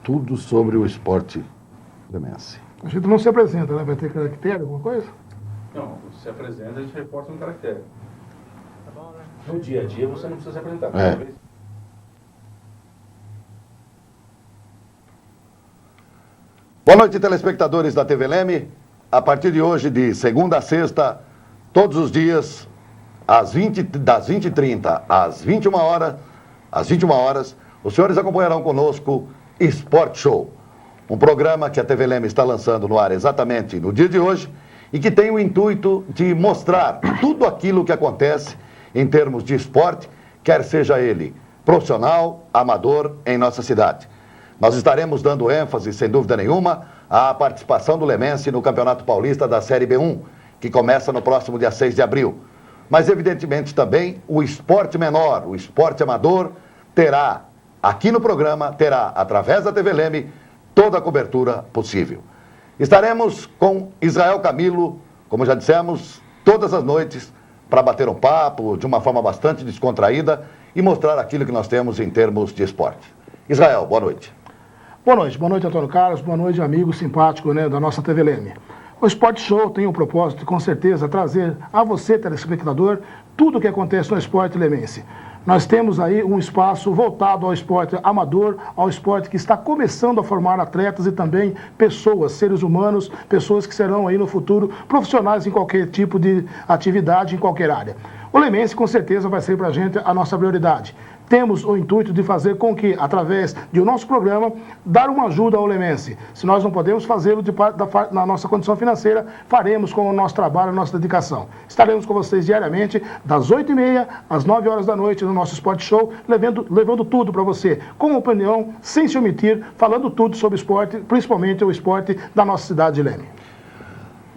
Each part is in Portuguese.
tudo sobre o esporte lemense. A gente não se apresenta, né? Vai ter caractere, alguma coisa? Não, se apresenta, a gente reporta no caractere. Tá bom, né? No dia a dia você não precisa se apresentar. É. Boa noite, telespectadores da TV Leme. A partir de hoje, de segunda a sexta, todos os dias, das 20h30 às 21 horas, os senhores acompanharão conosco Sport Show, um programa que a TV Leme está lançando no ar exatamente no dia de hoje e que tem o intuito de mostrar tudo aquilo que acontece em termos de esporte, quer seja ele profissional, amador, em nossa cidade. Nós estaremos dando ênfase, sem dúvida nenhuma, à participação do Lemense no Campeonato Paulista da Série B1, que começa no próximo dia 6 de abril. Mas, evidentemente, também o esporte menor, o esporte amador, terá, aqui no programa, através da TV Leme, toda a cobertura possível. Estaremos com Israel Camilo, como já dissemos, todas as noites, para bater um papo de uma forma bastante descontraída e mostrar aquilo que nós temos em termos de esporte. Israel, boa noite. Boa noite, Antônio Carlos, boa noite, amigo simpático, né, da nossa TV Leme. O Sport Show tem o propósito, com certeza, trazer a você, telespectador, tudo o que acontece no esporte lemense. Nós temos aí um espaço voltado ao esporte amador, ao esporte que está começando a formar atletas e também pessoas, seres humanos, pessoas que serão aí no futuro profissionais em qualquer tipo de atividade, em qualquer área. O Lemense, com certeza, vai ser para a gente a nossa prioridade. Temos o intuito de fazer com que, através do nosso programa, dar uma ajuda ao Lemense. Se nós não podemos fazê-lo na nossa condição financeira, faremos com o nosso trabalho, a nossa dedicação. Estaremos com vocês diariamente, das 8h30 às 9 horas da noite, no nosso Sport Show, levando tudo para você, com opinião, sem se omitir, falando tudo sobre esporte, principalmente o esporte da nossa cidade de Leme.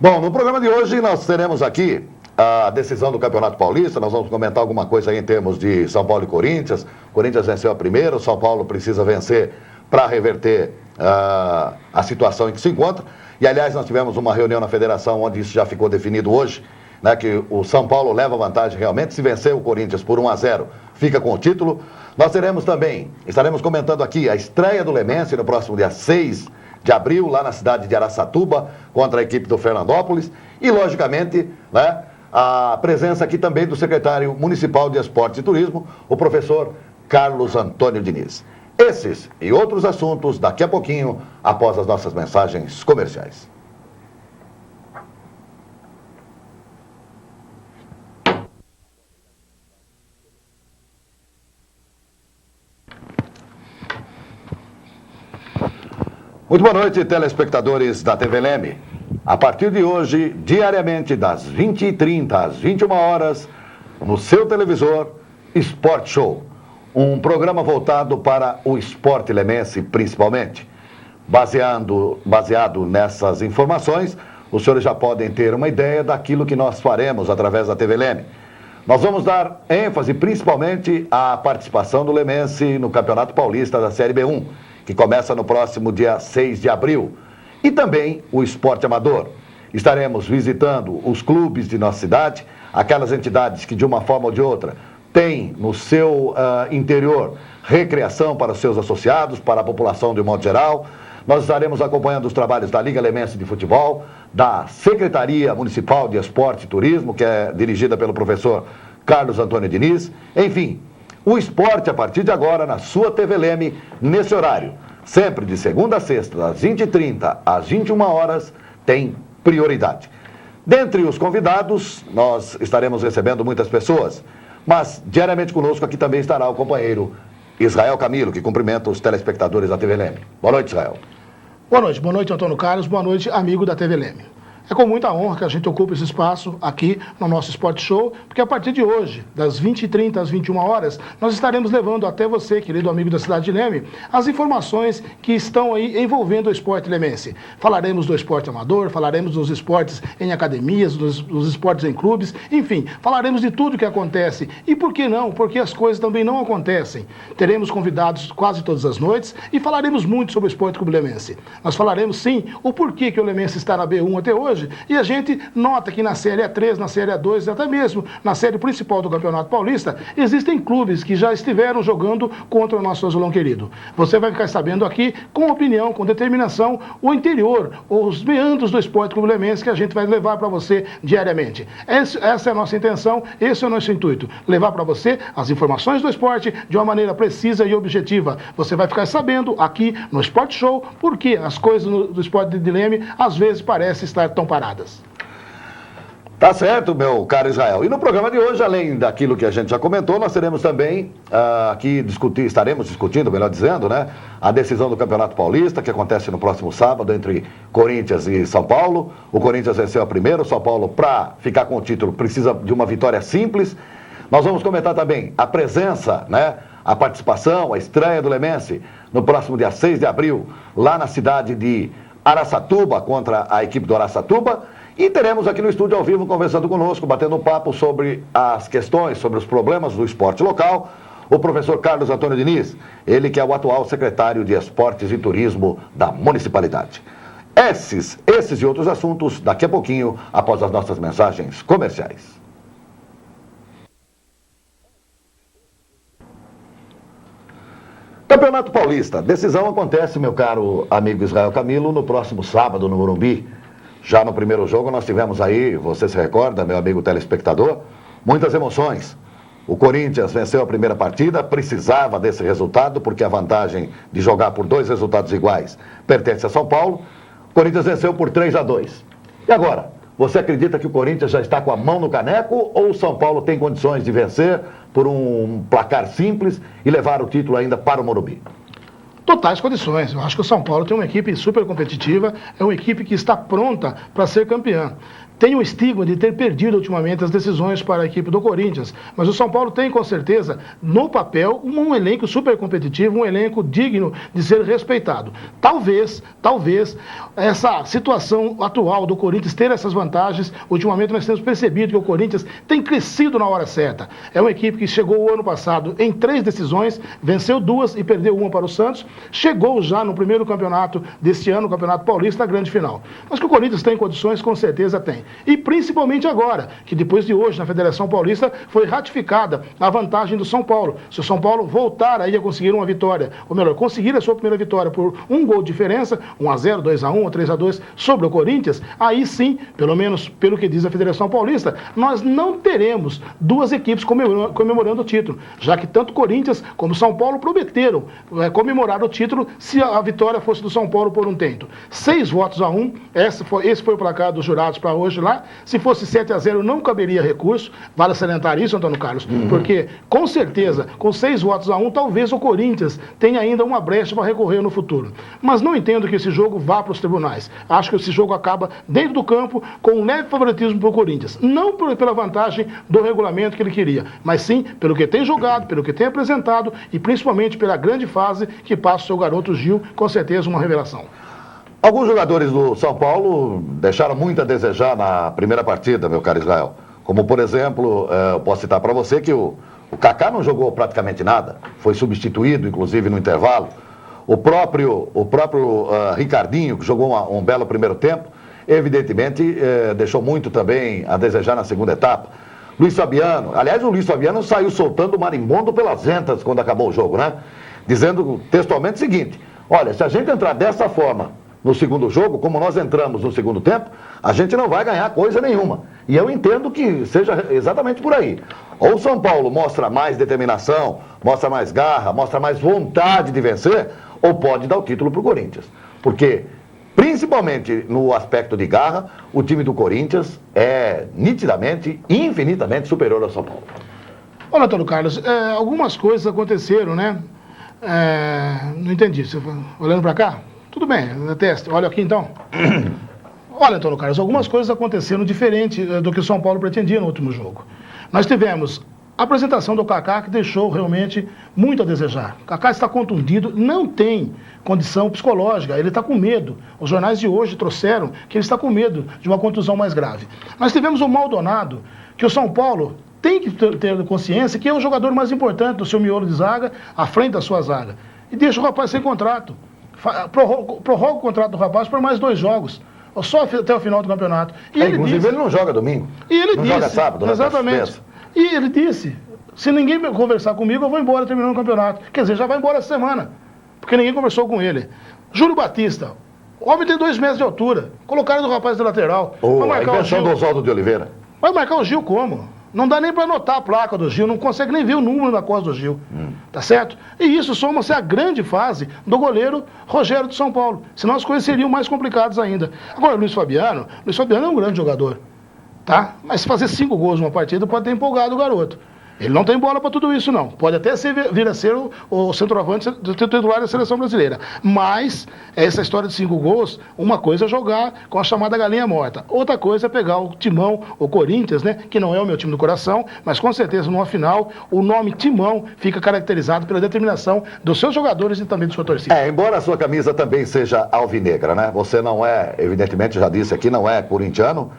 Bom, no programa de hoje nós teremos aqui a decisão do Campeonato Paulista. Nós vamos comentar alguma coisa aí em termos de São Paulo e Corinthians. O Corinthians venceu a primeira, o São Paulo precisa vencer para reverter a situação em que se encontra. E, aliás, nós tivemos uma reunião na federação onde isso já ficou definido hoje, né, que o São Paulo leva vantagem realmente. Se vencer o Corinthians por 1-0, fica com o título. Nós estaremos comentando aqui a estreia do Lemense no próximo dia 6 de abril, lá na cidade de Araçatuba, contra a equipe do Fernandópolis. E, logicamente, né, a presença aqui também do secretário municipal de Esporte e Turismo, o professor Carlos Antônio Diniz. Esses e outros assuntos daqui a pouquinho, após as nossas mensagens comerciais. Muito boa noite, telespectadores da TV Leme. A partir de hoje, diariamente, das 20h30 às 21 horas, no seu televisor, Sport Show. Um programa voltado para o esporte lemense, principalmente. Baseado nessas informações, os senhores já podem ter uma ideia daquilo que nós faremos através da TV Leme. Nós vamos dar ênfase, principalmente, à participação do Lemense no Campeonato Paulista da Série B1, que começa no próximo dia 6 de abril. E também o esporte amador. Estaremos visitando os clubes de nossa cidade, aquelas entidades que de uma forma ou de outra têm no seu interior recreação para os seus associados, para a população de um modo geral. Nós estaremos acompanhando os trabalhos da Liga Lemense de Futebol, da Secretaria Municipal de Esporte e Turismo, que é dirigida pelo professor Carlos Antônio Diniz. Enfim, o esporte a partir de agora na sua TV Leme, nesse horário. Sempre de segunda a sexta, das 20h30 às 21 horas, tem prioridade. Dentre os convidados, nós estaremos recebendo muitas pessoas, mas diariamente conosco aqui também estará o companheiro Israel Camilo, que cumprimenta os telespectadores da TV Leme. Boa noite, Israel. Boa noite, Antônio Carlos, boa noite, amigo da TV Leme. É com muita honra que a gente ocupa esse espaço aqui no nosso Sport Show, porque a partir de hoje, das 20h30 às 21 horas, nós estaremos levando até você, querido amigo da cidade de Leme, as informações que estão aí envolvendo o esporte lemense. Falaremos do esporte amador, falaremos dos esportes em academias, dos esportes em clubes, enfim, falaremos de tudo que acontece. E por que não? Porque as coisas também não acontecem. Teremos convidados quase todas as noites e falaremos muito sobre o esporte clube lemense. Nós falaremos, sim, o porquê que o Lemense está na B1 até hoje, hoje. E a gente nota que na Série A3, na Série A2, até mesmo na série principal do Campeonato Paulista, existem clubes que já estiveram jogando contra o nosso azulão querido. Você vai ficar sabendo aqui, com opinião, com determinação, o interior, os meandros do Esporte Clube Lemense que a gente vai levar para você diariamente. Essa é a nossa intenção, esse é o nosso intuito, levar para você as informações do esporte de uma maneira precisa e objetiva. Você vai ficar sabendo aqui no Sport Show porque as coisas do esporte de Leme às vezes parecem estar tão paradas. Tá certo, meu caro Israel. E no programa de hoje, além daquilo que a gente já comentou, nós teremos também aqui estaremos discutindo, melhor dizendo, né, a decisão do Campeonato Paulista, que acontece no próximo sábado entre Corinthians e São Paulo. O Corinthians venceu a primeira, o São Paulo, para ficar com o título, precisa de uma vitória simples. Nós vamos comentar também a presença, né, a participação, a estreia do Lemense no próximo dia 6 de abril, lá na cidade de Araçatuba, contra a equipe do Araçatuba. E teremos aqui no estúdio ao vivo, conversando conosco, batendo um papo sobre as questões, sobre os problemas do esporte local, o professor Carlos Antônio Diniz, ele que é o atual secretário de Esportes e Turismo da municipalidade. Esses e outros assuntos daqui a pouquinho, após as nossas mensagens comerciais. Campeonato Paulista, decisão acontece, meu caro amigo Israel Camilo, no próximo sábado no Morumbi. Já no primeiro jogo nós tivemos aí, você se recorda, meu amigo telespectador, muitas emoções. O Corinthians venceu a primeira partida, precisava desse resultado, porque a vantagem de jogar por 2 resultados iguais pertence a São Paulo. O Corinthians venceu por 3-2. E agora, você acredita que o Corinthians já está com a mão no caneco ou o São Paulo tem condições de vencer por um placar simples e levar o título ainda para o Morumbi? Totais condições. Eu acho que o São Paulo tem uma equipe super competitiva, é uma equipe que está pronta para ser campeã. Tem o estigma de ter perdido ultimamente as decisões para a equipe do Corinthians, mas o São Paulo tem com certeza no papel um elenco super competitivo, um elenco digno de ser respeitado. Talvez essa situação atual do Corinthians ter essas vantagens, ultimamente nós temos percebido que o Corinthians tem crescido na hora certa. É uma equipe que chegou o ano passado em 3 decisões, venceu 2 e perdeu 1 para o Santos, chegou já no primeiro campeonato deste ano, o Campeonato Paulista, na grande final. Mas que o Corinthians tem condições, com certeza tem. E principalmente agora, que depois de hoje na Federação Paulista foi ratificada a vantagem do São Paulo. Se o São Paulo voltar aí a conseguir uma vitória, ou melhor, conseguir a sua primeira vitória por 1 gol de diferença, 1-0, 2-1 ou 3-2 sobre o Corinthians, aí sim, pelo menos pelo que diz a Federação Paulista, nós não teremos 2 equipes comemorando o título, já que tanto Corinthians como São Paulo prometeram comemorar o título se a vitória fosse do São Paulo por 1 tento. 6-1, esse foi o placar dos jurados para hoje lá. Se fosse 7-0 não caberia recurso, vale salientar isso, Antônio Carlos, porque com certeza, com 6-1, talvez o Corinthians tenha ainda uma brecha para recorrer no futuro. Mas não entendo que esse jogo vá para os tribunais. Acho que esse jogo acaba dentro do campo com um leve favoritismo para o Corinthians. Não pela vantagem do regulamento que ele queria, mas sim pelo que tem jogado, pelo que tem apresentado e principalmente pela grande fase que passa o seu garoto Gil, com certeza uma revelação. Alguns jogadores do São Paulo deixaram muito a desejar na primeira partida, meu caro Israel. Como, por exemplo, eu posso citar para você que o Kaká não jogou praticamente nada. Foi substituído, inclusive, no intervalo. O próprio Ricardinho, que jogou um belo primeiro tempo, evidentemente deixou muito também a desejar na segunda etapa. Luiz Fabiano, aliás, o Luiz Fabiano saiu soltando o marimbondo pelas ventas quando acabou o jogo, né? Dizendo textualmente o seguinte: olha, se a gente entrar dessa forma no segundo jogo, como nós entramos no segundo tempo, a gente não vai ganhar coisa nenhuma. E eu entendo que seja exatamente por aí. Ou o São Paulo mostra mais determinação, mostra mais garra, mostra mais vontade de vencer, ou pode dar o título para o Corinthians. Porque, principalmente no aspecto de garra, o time do Corinthians é nitidamente, infinitamente superior ao São Paulo. Olha, Antônio Carlos, algumas coisas aconteceram, né? Não entendi. Você olhando para cá? Tudo bem, teste. Olha aqui então. Olha, Antônio Carlos, algumas coisas aconteceram diferente do que o São Paulo pretendia no último jogo. Nós tivemos a apresentação do Kaká, que deixou realmente muito a desejar. O Kaká está contundido, não tem condição psicológica, ele está com medo. Os jornais de hoje trouxeram que ele está com medo de uma contusão mais grave. Nós tivemos o Maldonado, que o São Paulo tem que ter consciência que é o jogador mais importante do seu miolo de zaga, à frente da sua zaga. E deixa o rapaz sem contrato. Prorroga o contrato do rapaz por mais 2 jogos. ou só até o final do campeonato. E Inclusive ele não joga domingo. E ele não disse, joga sábado, né? exatamente. E ele disse, se ninguém conversar comigo, eu vou embora terminando o campeonato. Quer dizer, já vai embora essa semana, porque ninguém conversou com ele. Júlio Batista, o homem tem 2 metros de altura, colocaram do rapaz de lateral. A invenção do Oswaldo de Oliveira. Vai marcar o Gil como? Não dá nem para anotar a placa do Gil, não consegue nem ver o número na costa do Gil. Tá certo? E isso soma-se à grande fase do goleiro Rogério de São Paulo. Senão as coisas seriam mais complicadas ainda. Agora, Luiz Fabiano é um grande jogador. Tá? Mas se fazer 5 gols numa partida, pode ter empolgado o garoto. Ele não tem bola para tudo isso, não. Pode até vir a ser o centroavante titular da seleção brasileira. Mas, essa história de 5 gols, uma coisa é jogar com a chamada galinha morta. Outra coisa é pegar o Timão, o Corinthians, né? Que não é o meu time do coração, mas com certeza, numa final, o nome Timão fica caracterizado pela determinação dos seus jogadores e também da sua torcida. Embora a sua camisa também seja alvinegra, né? Você não é, evidentemente, já disse aqui, não é corintiano.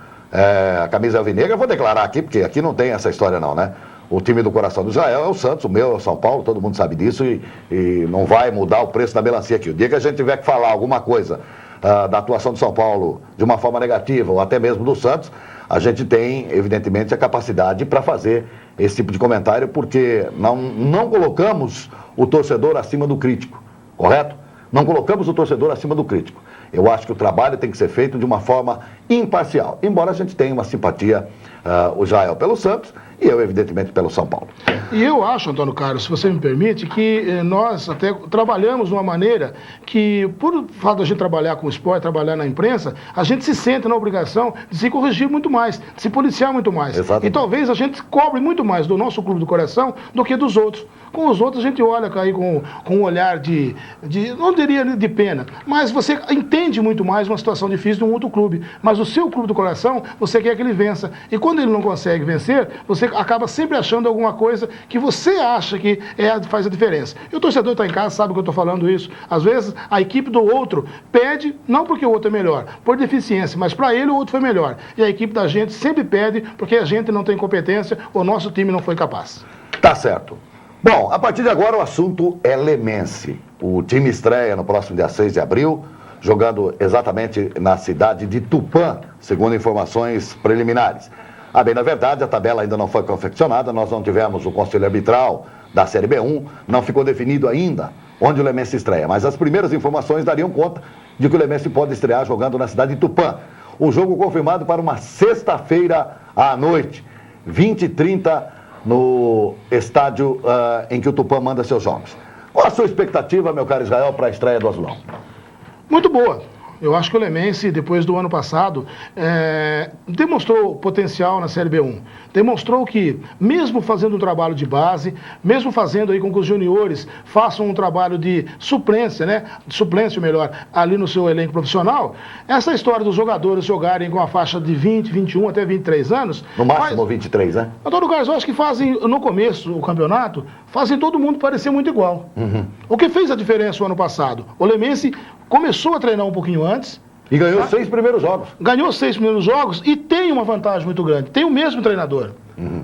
A camisa alvinegra, eu vou declarar aqui, porque aqui não tem essa história não, né? O time do coração do Israel é o Santos, o meu é o São Paulo, todo mundo sabe disso e não vai mudar o preço da melancia aqui. O dia que a gente tiver que falar alguma coisa da atuação do São Paulo de uma forma negativa ou até mesmo do Santos, a gente tem, evidentemente, a capacidade para fazer esse tipo de comentário, porque não colocamos o torcedor acima do crítico, correto? Não colocamos o torcedor acima do crítico. Eu acho que o trabalho tem que ser feito de uma forma imparcial, embora a gente tenha uma simpatia, o Israel pelo Santos e eu, evidentemente, pelo São Paulo. E eu acho, Antônio Carlos, se você me permite, que nós até trabalhamos de uma maneira que, por fato de a gente trabalhar com o esporte, trabalhar na imprensa, a gente se sente na obrigação de se corrigir muito mais, de se policiar muito mais. Exatamente. E talvez a gente cobre muito mais do nosso clube do coração do que dos outros. Com os outros a gente olha aí com um olhar não diria de pena, mas você entende muito mais uma situação difícil de um outro clube. Mas o seu clube do coração, você quer que ele vença. E quando ele não consegue vencer, você acaba sempre achando alguma coisa que você acha que faz a diferença. E o torcedor está em casa, sabe que eu estou falando isso. Às vezes a equipe do outro pede, não porque o outro é melhor, por deficiência, mas para ele o outro foi melhor. E a equipe da gente sempre pede porque a gente não tem competência, o nosso time não foi capaz. Tá certo. Bom, a partir de agora o assunto é Lemense. O time estreia no próximo dia 6 de abril, jogando exatamente na cidade de Tupã, segundo informações preliminares. Bem, na verdade, a tabela ainda não foi confeccionada, nós não tivemos o conselho arbitral da Série B1, não ficou definido ainda onde o Lemense estreia, mas as primeiras informações dariam conta de que o Lemense pode estrear jogando na cidade de Tupã. O jogo confirmado para uma sexta-feira à noite, 20h30, no estádio em que o Tupã manda seus jogos. Qual a sua expectativa, meu caro Israel, para a estreia do Azulão? Muito boa. Eu acho que o Lemense, depois do ano passado, demonstrou potencial na Série B1. Demonstrou que, mesmo fazendo um trabalho de base, mesmo fazendo aí com que os juniores façam um trabalho de suplência, né? Suplência, melhor, ali no seu elenco profissional, essa história dos jogadores jogarem com a faixa de 20, 21 até 23 anos... No máximo 23, né? Antônio Carlos, eu acho que fazem, no começo do campeonato, fazem todo mundo parecer muito igual. O que fez a diferença o ano passado? O Lemense começou a treinar um pouquinho antes. E ganhou 6 primeiros jogos. Ganhou 6 primeiros jogos e tem uma vantagem muito grande. Tem o mesmo treinador,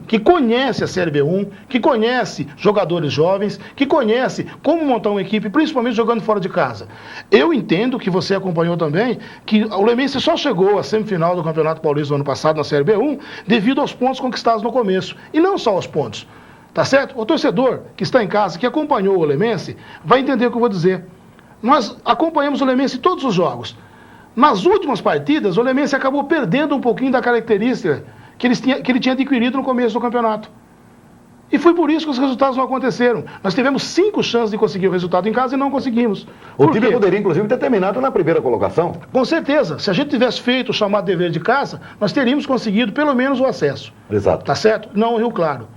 que conhece a Série B1, que conhece jogadores jovens, que conhece como montar uma equipe, principalmente jogando fora de casa. Eu entendo que você acompanhou também, que o Lemense só chegou à semifinal do Campeonato Paulista do ano passado, na Série B1, devido aos pontos conquistados no começo. E não só aos pontos. Tá certo? O torcedor que está em casa, que acompanhou o Lemense, vai entender o que eu vou dizer. Nós acompanhamos o Lemense em todos os jogos. Nas últimas partidas, o Lemense acabou perdendo um pouquinho da característica que ele tinha adquirido no começo do campeonato. E foi por isso que os resultados não aconteceram. Nós tivemos 5 chances de conseguir o resultado em casa e não conseguimos. O time poderia, inclusive, ter terminado na primeira colocação. Com certeza. Se a gente tivesse feito o chamado dever de casa, nós teríamos conseguido pelo menos o acesso. Exato. Tá certo? Não, Rio Claro.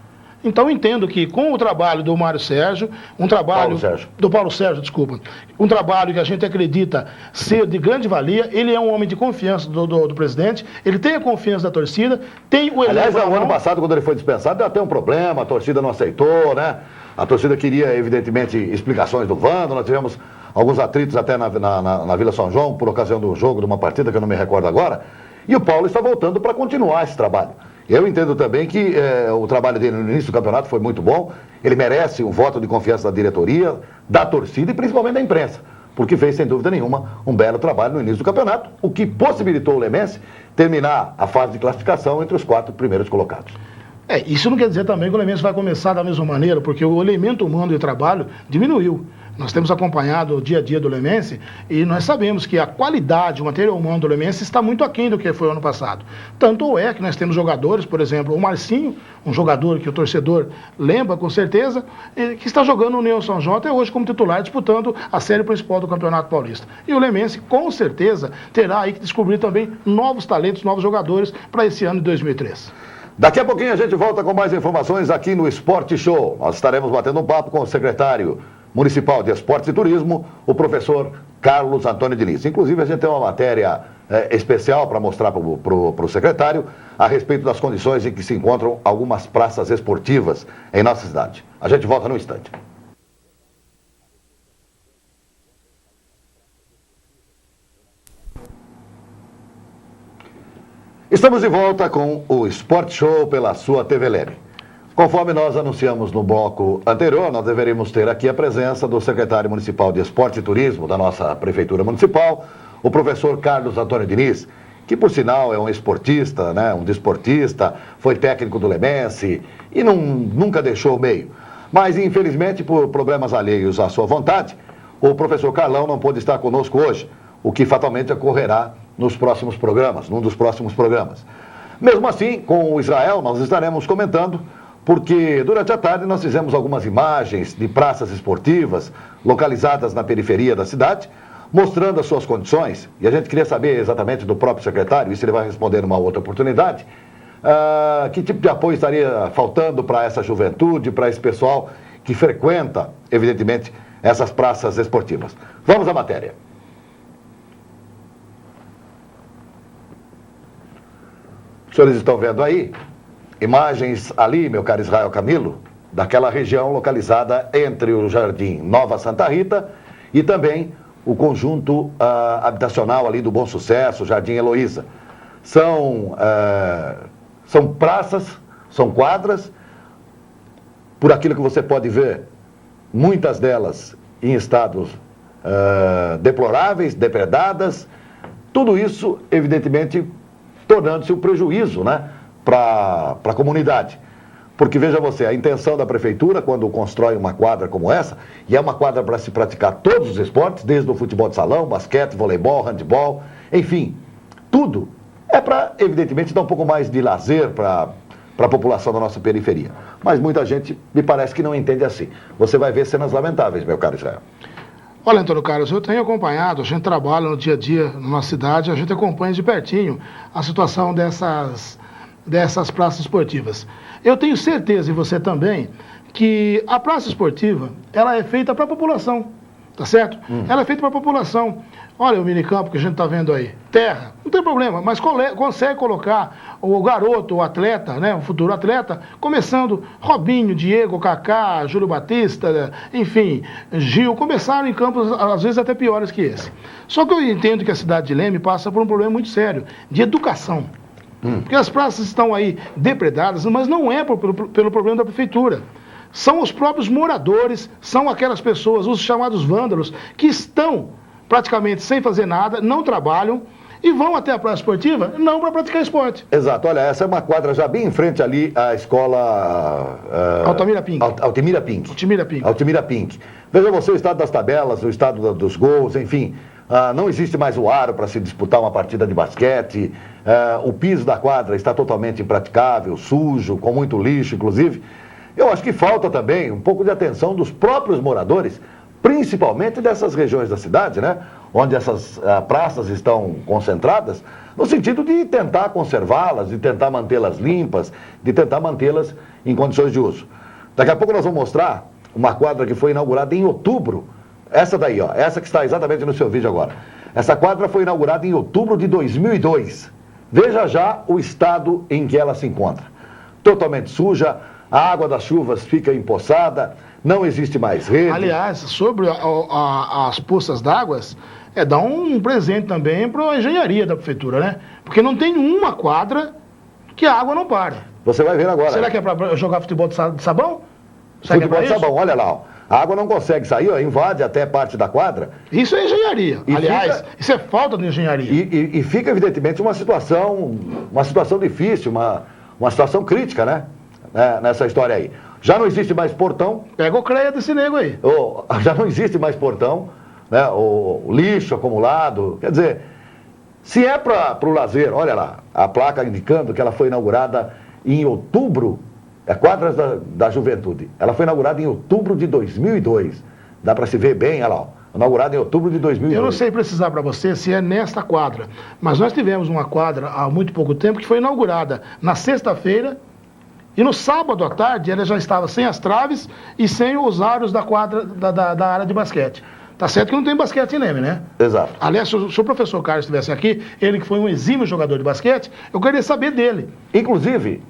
Então, entendo que com o trabalho do Mário Sérgio, do Paulo Sérgio, desculpa, um trabalho que a gente acredita ser de grande valia, ele é um homem de confiança do presidente, ele tem a confiança da torcida, tem o elenco... Aliás, no ano passado, quando ele foi dispensado, deu até um problema, a torcida não aceitou, né? A torcida queria, evidentemente, explicações do Vando, nós tivemos alguns atritos até na Vila São João, por ocasião do jogo, de uma partida que eu não me recordo agora, e o Paulo está voltando para continuar esse trabalho. Eu entendo também que o trabalho dele no início do campeonato foi muito bom. Ele merece um voto de confiança da diretoria, da torcida e principalmente da imprensa. porque fez, sem dúvida nenhuma, um belo trabalho no início do campeonato, o que possibilitou o Lemense terminar a fase de classificação entre os 4 primeiros colocados. Isso não quer dizer também que o Lemense vai começar da mesma maneira, porque o elemento humano de trabalho diminuiu. Nós temos acompanhado o dia a dia do Lemense e nós sabemos que a qualidade, o material humano do Lemense está muito aquém do que foi o ano passado. Tanto é que nós temos jogadores, por exemplo, o Marcinho, um jogador que o torcedor lembra com certeza, que está jogando no União São João até hoje como titular, disputando a série principal do Campeonato Paulista. E o Lemense, com certeza, terá aí que descobrir também novos talentos, novos jogadores para esse ano de 2003. Daqui a pouquinho a gente volta com mais informações aqui no Esporte Show. Nós estaremos batendo um papo com o secretário municipal de Esportes e Turismo, o professor Carlos Antônio Diniz. Inclusive, a gente tem uma matéria especial para mostrar para o secretário a respeito das condições em que se encontram algumas praças esportivas em nossa cidade. A gente volta no instante. Estamos de volta com o Sport Show pela sua TV Leme. Conforme nós anunciamos no bloco anterior, nós deveríamos ter aqui a presença do secretário municipal de Esporte e Turismo da nossa Prefeitura Municipal, o professor Carlos Antônio Diniz, que por sinal é um esportista, né, um desportista, foi técnico do Lemense e nunca deixou o meio. Mas infelizmente, por problemas alheios à sua vontade, o professor Carlão não pôde estar conosco hoje, o que fatalmente ocorrerá nos próximos programas, num dos próximos programas. Mesmo assim, com o Israel, nós estaremos comentando, porque durante a tarde nós fizemos algumas imagens de praças esportivas localizadas na periferia da cidade, mostrando as suas condições, e a gente queria saber exatamente do próprio secretário, isso ele vai responder numa outra oportunidade, que tipo de apoio estaria faltando para essa juventude, para esse pessoal que frequenta, evidentemente, essas praças esportivas. Vamos à matéria. Os senhores estão vendo aí imagens ali, meu caro Israel Camilo, daquela região localizada entre o Jardim Nova Santa Rita e também o conjunto habitacional ali do Bom Sucesso, Jardim Heloísa. São praças, são quadras, por aquilo que você pode ver, muitas delas em estados deploráveis, depredadas, tudo isso, evidentemente, tornando-se um prejuízo, né, para a comunidade. Porque, veja você, a intenção da prefeitura, quando constrói uma quadra como essa, e é uma quadra para se praticar todos os esportes, desde o futebol de salão, basquete, voleibol, handebol, enfim, tudo, é para, evidentemente, dar um pouco mais de lazer para a população da nossa periferia. Mas muita gente, me parece que não entende assim. Você vai ver cenas lamentáveis, meu caro Israel. Olha, Antônio Carlos, eu tenho acompanhado, a gente trabalha no dia a dia na nossa cidade, a gente acompanha de pertinho a situação dessas praças esportivas. Eu tenho certeza, e você também, que a praça esportiva, ela é feita para a população, tá certo? Ela é feita para a população. Olha o minicampo que a gente está vendo aí, terra, não tem problema, mas consegue colocar o garoto, o atleta, né, o futuro atleta, começando Robinho, Diego, Kaká, Júlio Batista, enfim, Gil, começaram em campos às vezes até piores que esse. Só que eu entendo que a cidade de Leme passa por um problema muito sério, de educação. Porque as praças estão aí depredadas, mas não é pelo problema da prefeitura. São os próprios moradores, são aquelas pessoas, os chamados vândalos, que estão praticamente sem fazer nada, não trabalham e vão até a praça esportiva não para praticar esporte. Exato, olha, essa é uma quadra já bem em frente ali à escola... Altamira Pink. Altamira Pink. Altamira Pink. Altamira Pink. Veja você o estado das tabelas, o estado dos gols, enfim... não existe mais o aro para se disputar uma partida de basquete, o piso da quadra está totalmente impraticável, sujo, com muito lixo, inclusive. Eu acho que falta também um pouco de atenção dos próprios moradores, principalmente dessas regiões da cidade, né, onde essas praças estão concentradas, no sentido de tentar conservá-las, de tentar mantê-las limpas, de tentar mantê-las em condições de uso. Daqui a pouco nós vamos mostrar uma quadra que foi inaugurada em outubro. Essa daí, ó, essa que está exatamente no seu vídeo agora. Essa quadra foi inaugurada em outubro de 2002. Veja já o estado em que ela se encontra. Totalmente suja, a água das chuvas fica empoçada, não existe mais rede. Aliás, sobre as poças d'água, dá um presente também para a engenharia da prefeitura, né? Porque não tem uma quadra que a água não pare. Você vai ver agora. Será que é para jogar futebol de sabão? Futebol de sabão, olha lá, ó. A água não consegue sair, ó, invade até parte da quadra. Isso é engenharia. E Aliás, isso é falta de engenharia. E fica, evidentemente, uma situação difícil, uma situação crítica, né? Nessa história aí. Já não existe mais portão. Pega o CREA desse nego aí. Já não existe mais portão, né? O lixo acumulado. Quer dizer, se é para o lazer, olha lá, a placa indicando que ela foi inaugurada em outubro, Quadras da Juventude. Ela foi inaugurada em outubro de 2002. Dá para se ver bem, olha lá, ó, inaugurada em outubro de 2002. Eu não sei precisar para você se é nesta quadra, mas nós tivemos uma quadra há muito pouco tempo que foi inaugurada na sexta-feira e no sábado à tarde ela já estava sem as traves e sem os aros da quadra da área de basquete. Tá certo que não tem basquete em Leme, né? Exato. Aliás, se o professor Carlos estivesse aqui, ele que foi um exímio jogador de basquete, eu queria saber dele. Inclusive,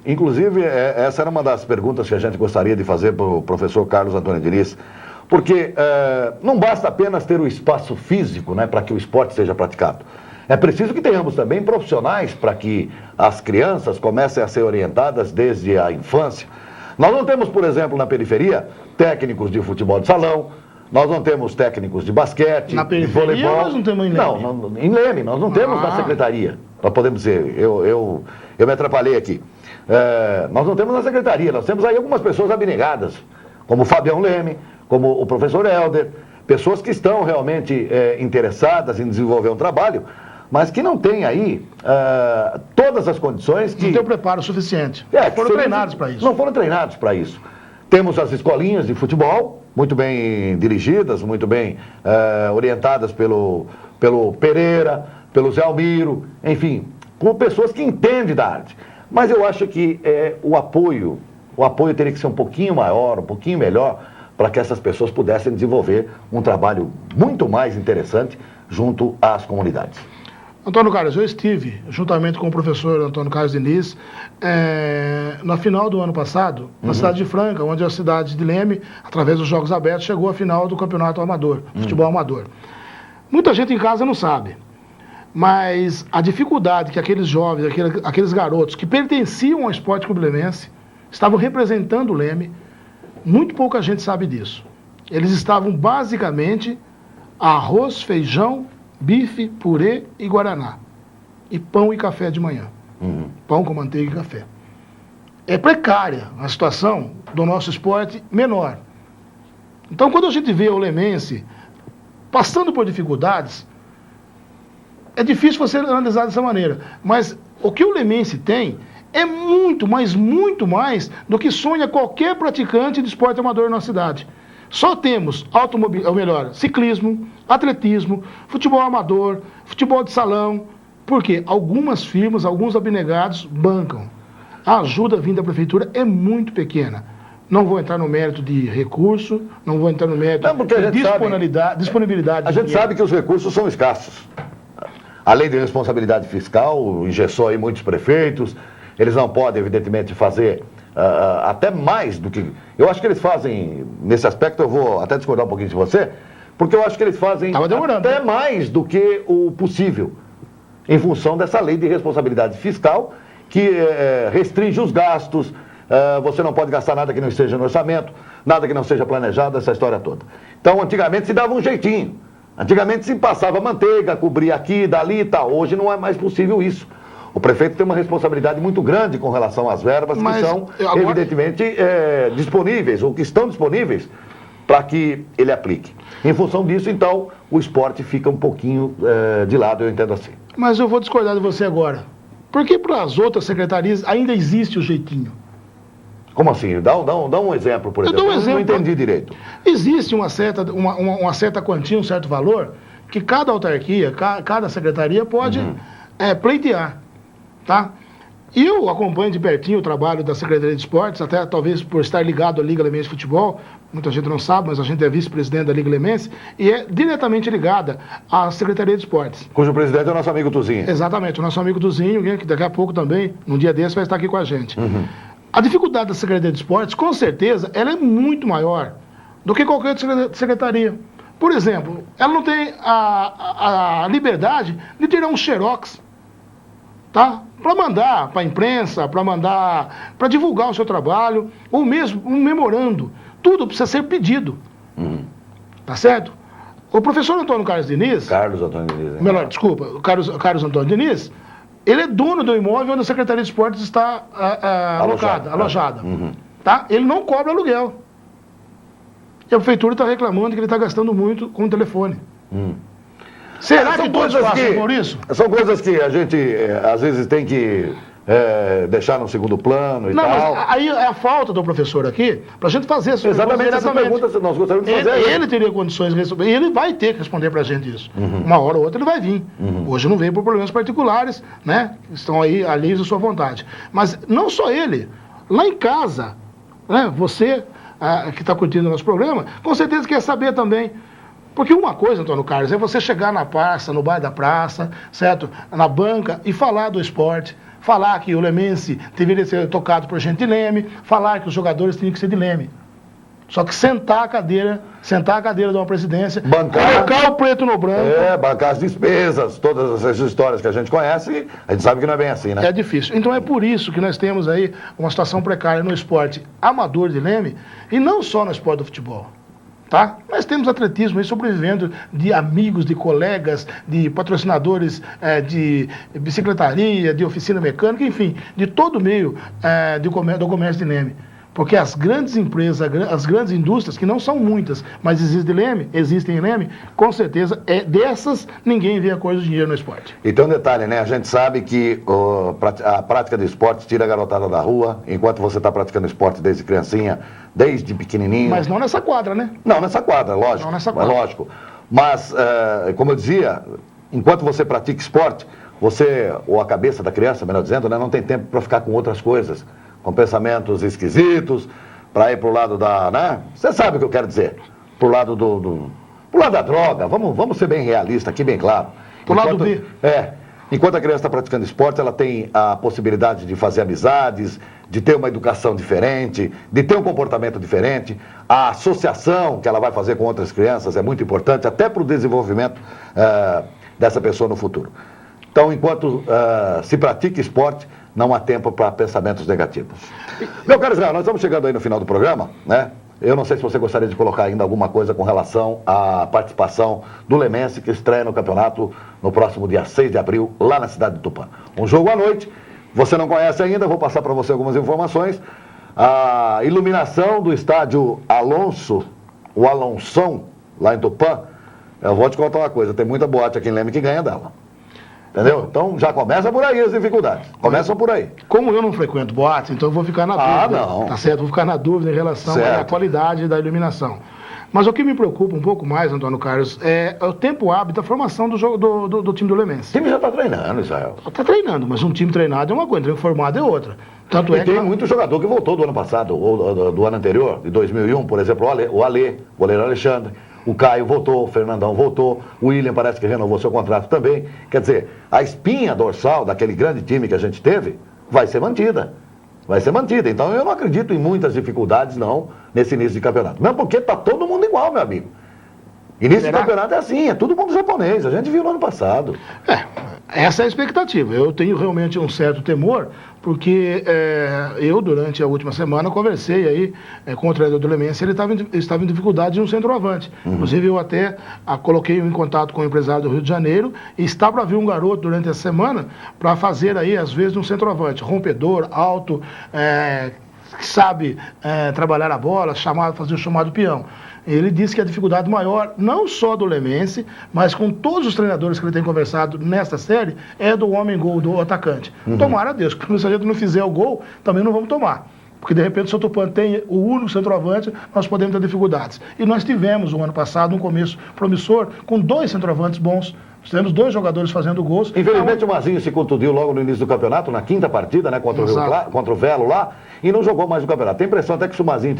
essa era uma das perguntas que a gente gostaria de fazer para o professor Carlos Antônio Diniz, porque não basta apenas ter o espaço físico, né, para que o esporte seja praticado. É preciso que tenhamos também profissionais para que as crianças comecem a ser orientadas desde a infância. Nós não temos, por exemplo, na periferia, técnicos de futebol de salão. Nós não temos técnicos de basquete, na periferia, de voleibol. Nós não temos em Leme? Não, em Leme, nós não temos na secretaria. Nós podemos dizer, eu me atrapalhei aqui. Nós não temos na secretaria, nós temos aí algumas pessoas abnegadas, como o Fabião Leme, como o professor Helder, pessoas que estão realmente interessadas em desenvolver um trabalho, mas que não têm aí todas as condições que... Não tem o preparo suficiente. Foram treinados para isso. Não foram treinados para isso. Temos as escolinhas de futebol, muito bem dirigidas, muito bem orientadas pelo Pereira, pelo Zé Almiro, enfim, com pessoas que entendem da arte. Mas eu acho que o apoio teria que ser um pouquinho maior, um pouquinho melhor, para que essas pessoas pudessem desenvolver um trabalho muito mais interessante junto às comunidades. Antônio Carlos, eu estive, juntamente com o professor Antônio Carlos Diniz, na final do ano passado, na cidade de Franca, onde a cidade de Leme, através dos Jogos Abertos, chegou à final do campeonato amador, futebol amador. Muita gente em casa não sabe, mas a dificuldade que aqueles jovens, aqueles garotos que pertenciam ao Esporte Clube Lemense, estavam representando o Leme, muito pouca gente sabe disso. Eles estavam basicamente arroz, feijão, bife, purê e guaraná. E pão e café de manhã. Pão com manteiga e café. É precária a situação do nosso esporte menor. Então, quando a gente vê o lemense passando por dificuldades, é difícil você analisar dessa maneira. Mas o que o lemense tem é muito, mas muito mais do que sonha qualquer praticante de esporte amador na nossa cidade. Só temos ciclismo, atletismo, futebol amador, futebol de salão, porque algumas firmas, alguns abnegados bancam. A ajuda vinda da prefeitura é muito pequena. Não vou entrar no mérito de recurso, não vou entrar no mérito de disponibilidade. A gente sabe que os recursos são escassos. A lei de responsabilidade fiscal engessou aí muitos prefeitos, eles não podem, evidentemente, fazer até mais do que... Eu acho que eles fazem, nesse aspecto, eu vou até discordar um pouquinho de você, porque eu acho que eles fazem até mais do que o possível, em função dessa lei de responsabilidade fiscal, que restringe os gastos, você não pode gastar nada que não esteja no orçamento, nada que não seja planejado, essa história toda. Então, antigamente se dava um jeitinho, antigamente se passava manteiga, cobria aqui, dali e tal, hoje não é mais possível isso. O prefeito tem uma responsabilidade muito grande com relação às verbas que são, evidentemente, disponíveis, ou que estão disponíveis, para que ele aplique. Em função disso, então, o esporte fica um pouquinho de lado, eu entendo assim. Mas eu vou discordar de você agora. Por que para as outras secretarias ainda existe o jeitinho? Como assim? Dá um exemplo, por exemplo. Eu não entendi direito. Existe uma certa quantia, um certo valor, que cada autarquia, cada secretaria pode pleitear. Tá? Eu acompanho de pertinho o trabalho da Secretaria de Esportes, até talvez por estar ligado à Liga Lemense de Futebol, muita gente não sabe, mas a gente é vice-presidente da Liga Lemense, e é diretamente ligada à Secretaria de Esportes. Cujo presidente é o nosso amigo Tuzinho. Exatamente, o nosso amigo Tuzinho, que daqui a pouco também, num dia desse, vai estar aqui com a gente. A dificuldade da Secretaria de Esportes, com certeza, ela é muito maior do que qualquer outra secretaria. Por exemplo, ela não tem a liberdade de tirar um xerox, tá? Para mandar para a imprensa, para divulgar o seu trabalho, ou mesmo um memorando. Tudo precisa ser pedido. Tá certo? O professor Antônio Carlos Diniz... Carlos Antônio Diniz. Melhor, desculpa, o Carlos Antônio Diniz, ele é dono do imóvel onde a Secretaria de Esportes está alojada. Tá? Ele não cobra aluguel. E a prefeitura está reclamando que ele está gastando muito com o telefone. Será que todos passam por isso? São coisas que a gente, às vezes, tem que deixar no segundo plano e tal. Mas aí é a falta do professor aqui, para a gente fazer essa pergunta. Exatamente, essa pergunta nós gostaríamos de fazer. Ele teria condições de responder, e ele vai ter que responder para a gente isso. Uma hora ou outra ele vai vir. Hoje não veio por problemas particulares, né? Estão aí alheios à sua vontade. Mas não só ele. Lá em casa, né? Você que está curtindo o nosso programa, com certeza quer saber também. Porque uma coisa, Antônio Carlos, é você chegar na praça, no bairro da praça, certo? Na banca e falar do esporte, falar que o Lemense deveria ser tocado por gente de Leme, falar que os jogadores tinham que ser de Leme. Só que sentar a cadeira de uma presidência, colocar o preto no branco... bancar as despesas, todas essas histórias que a gente conhece, a gente sabe que não é bem assim, né? É difícil. Então é por isso que nós temos aí uma situação precária no esporte amador de Leme, e não só no esporte do futebol. Tá? Nós temos atletismo aí sobrevivendo de amigos, de colegas, de patrocinadores de bicicletaria, de oficina mecânica, enfim, de todo o meio do comércio de Leme. Porque as grandes empresas, as grandes indústrias, que não são muitas, mas existem em Leme, com certeza, dessas ninguém vê a cor do dinheiro no esporte. E tem um detalhe, né? A gente sabe que a prática de esporte tira a garotada da rua, enquanto você está praticando esporte desde criancinha, desde pequenininho. Mas não nessa quadra, né? Não, nessa quadra, lógico. Não nessa quadra. É lógico. Mas, como eu dizia, enquanto você pratica esporte, você, ou a cabeça da criança, melhor dizendo, né, não tem tempo para ficar com outras coisas, com pensamentos esquisitos, para ir pro lado da, né? Você sabe o que eu quero dizer. Pro lado pro lado da droga. Vamos ser bem realistas aqui, bem claro. Pro lado B. Enquanto a criança está praticando esporte, ela tem a possibilidade de fazer amizades, de ter uma educação diferente, de ter um comportamento diferente. A associação que ela vai fazer com outras crianças é muito importante, até para o desenvolvimento dessa pessoa no futuro. Então, enquanto se pratica esporte, não há tempo para pensamentos negativos. Meu caro Israel, nós estamos chegando aí no final do programa, né? Eu não sei se você gostaria de colocar ainda alguma coisa com relação à participação do Lemense, que estreia no campeonato no próximo dia 6 de abril, lá na cidade de Tupã. Um jogo à noite, você não conhece ainda, vou passar para você algumas informações. A iluminação do estádio o Alonção, lá em Tupã, eu vou te contar uma coisa, tem muita boate aqui em Leme que ganha dela. Entendeu? Então já começa por aí as dificuldades. Começam por aí. Como eu não frequento boates, então eu vou ficar na dúvida. Não. Tá certo? Vou ficar na dúvida em relação à qualidade da iluminação. Mas o que me preocupa um pouco mais, Antônio Carlos, é o tempo hábil da formação do jogo do time do Lemense. O time já está treinando, Israel. Está treinando, mas um time treinado é uma coisa, um time formado é outra. Tanto tem muito jogador que voltou do ano passado, ou do ano anterior, de 2001, por exemplo, o Alê, o goleiro Alexandre. O Caio voltou, o Fernandão voltou, o William parece que renovou seu contrato também. Quer dizer, a espinha dorsal daquele grande time que a gente teve vai ser mantida. Vai ser mantida. Então eu não acredito em muitas dificuldades, não, nesse início de campeonato. Mesmo porque está todo mundo igual, meu amigo. Início de campeonato é assim, é todo mundo japonês. A gente viu no ano passado. Essa é a expectativa. Eu tenho realmente um certo temor, porque eu, durante a última semana, conversei aí com o treinador do Lemense, ele estava em dificuldade no centroavante. Inclusive, eu até coloquei em contato com o empresário do Rio de Janeiro e está para vir um garoto durante essa semana para fazer aí, às vezes, um centroavante, rompedor, alto, que sabe trabalhar a bola, fazer o chamado peão. Ele disse que a dificuldade maior, não só do Lemense, mas com todos os treinadores que ele tem conversado nesta série, é do homem-gol, do atacante. Tomara a Deus, porque se a gente não fizer o gol, também não vamos tomar. Porque, de repente, se o Tupã tem o único centroavante, nós podemos ter dificuldades. E nós tivemos, no ano passado, um começo promissor, com 2 centroavantes bons. Nós tivemos 2 jogadores fazendo gols. Infelizmente, o Mazinho se contundiu logo no início do campeonato, na 5ª partida, né, contra o Velo lá, e não jogou mais no campeonato. Tem a impressão até que se o Mazinho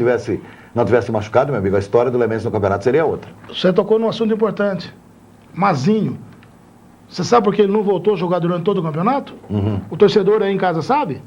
não tivesse machucado, meu amigo, a história do Lemense no campeonato seria outra. Você tocou num assunto importante. Mazinho. Você sabe por que ele não voltou a jogar durante todo o campeonato? O torcedor aí em casa sabe?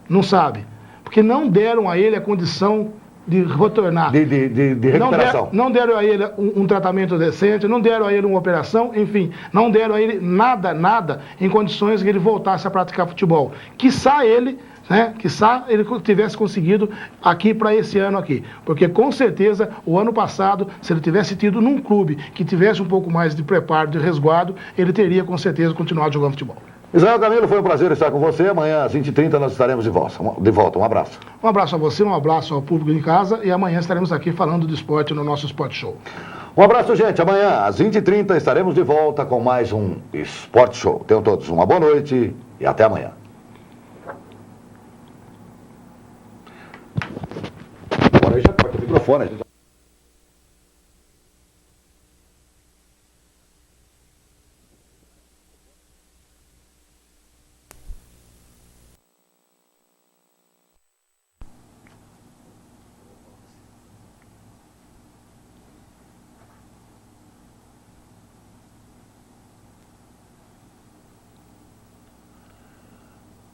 Não sabe. Porque não deram a ele a condição de retornar. De recuperação. Não deram a ele um tratamento decente, não deram a ele uma operação, enfim, não deram a ele nada em condições de ele voltasse a praticar futebol. Quiçá ele né? Quiçá ele tivesse conseguido aqui para esse ano aqui. Porque com certeza o ano passado, se ele tivesse tido num clube que tivesse um pouco mais de preparo, de resguardo, ele teria com certeza continuado jogando futebol. Israel Camilo, foi um prazer estar com você. Amanhã às 20h30 nós estaremos de volta. Um abraço. Um abraço a você, um abraço ao público em casa e amanhã estaremos aqui falando de esporte no nosso Sport Show. Um abraço, gente. Amanhã às 20h30 estaremos de volta com mais um Sport Show. Tenham todos uma boa noite e até amanhã. Agora já corta o microfone.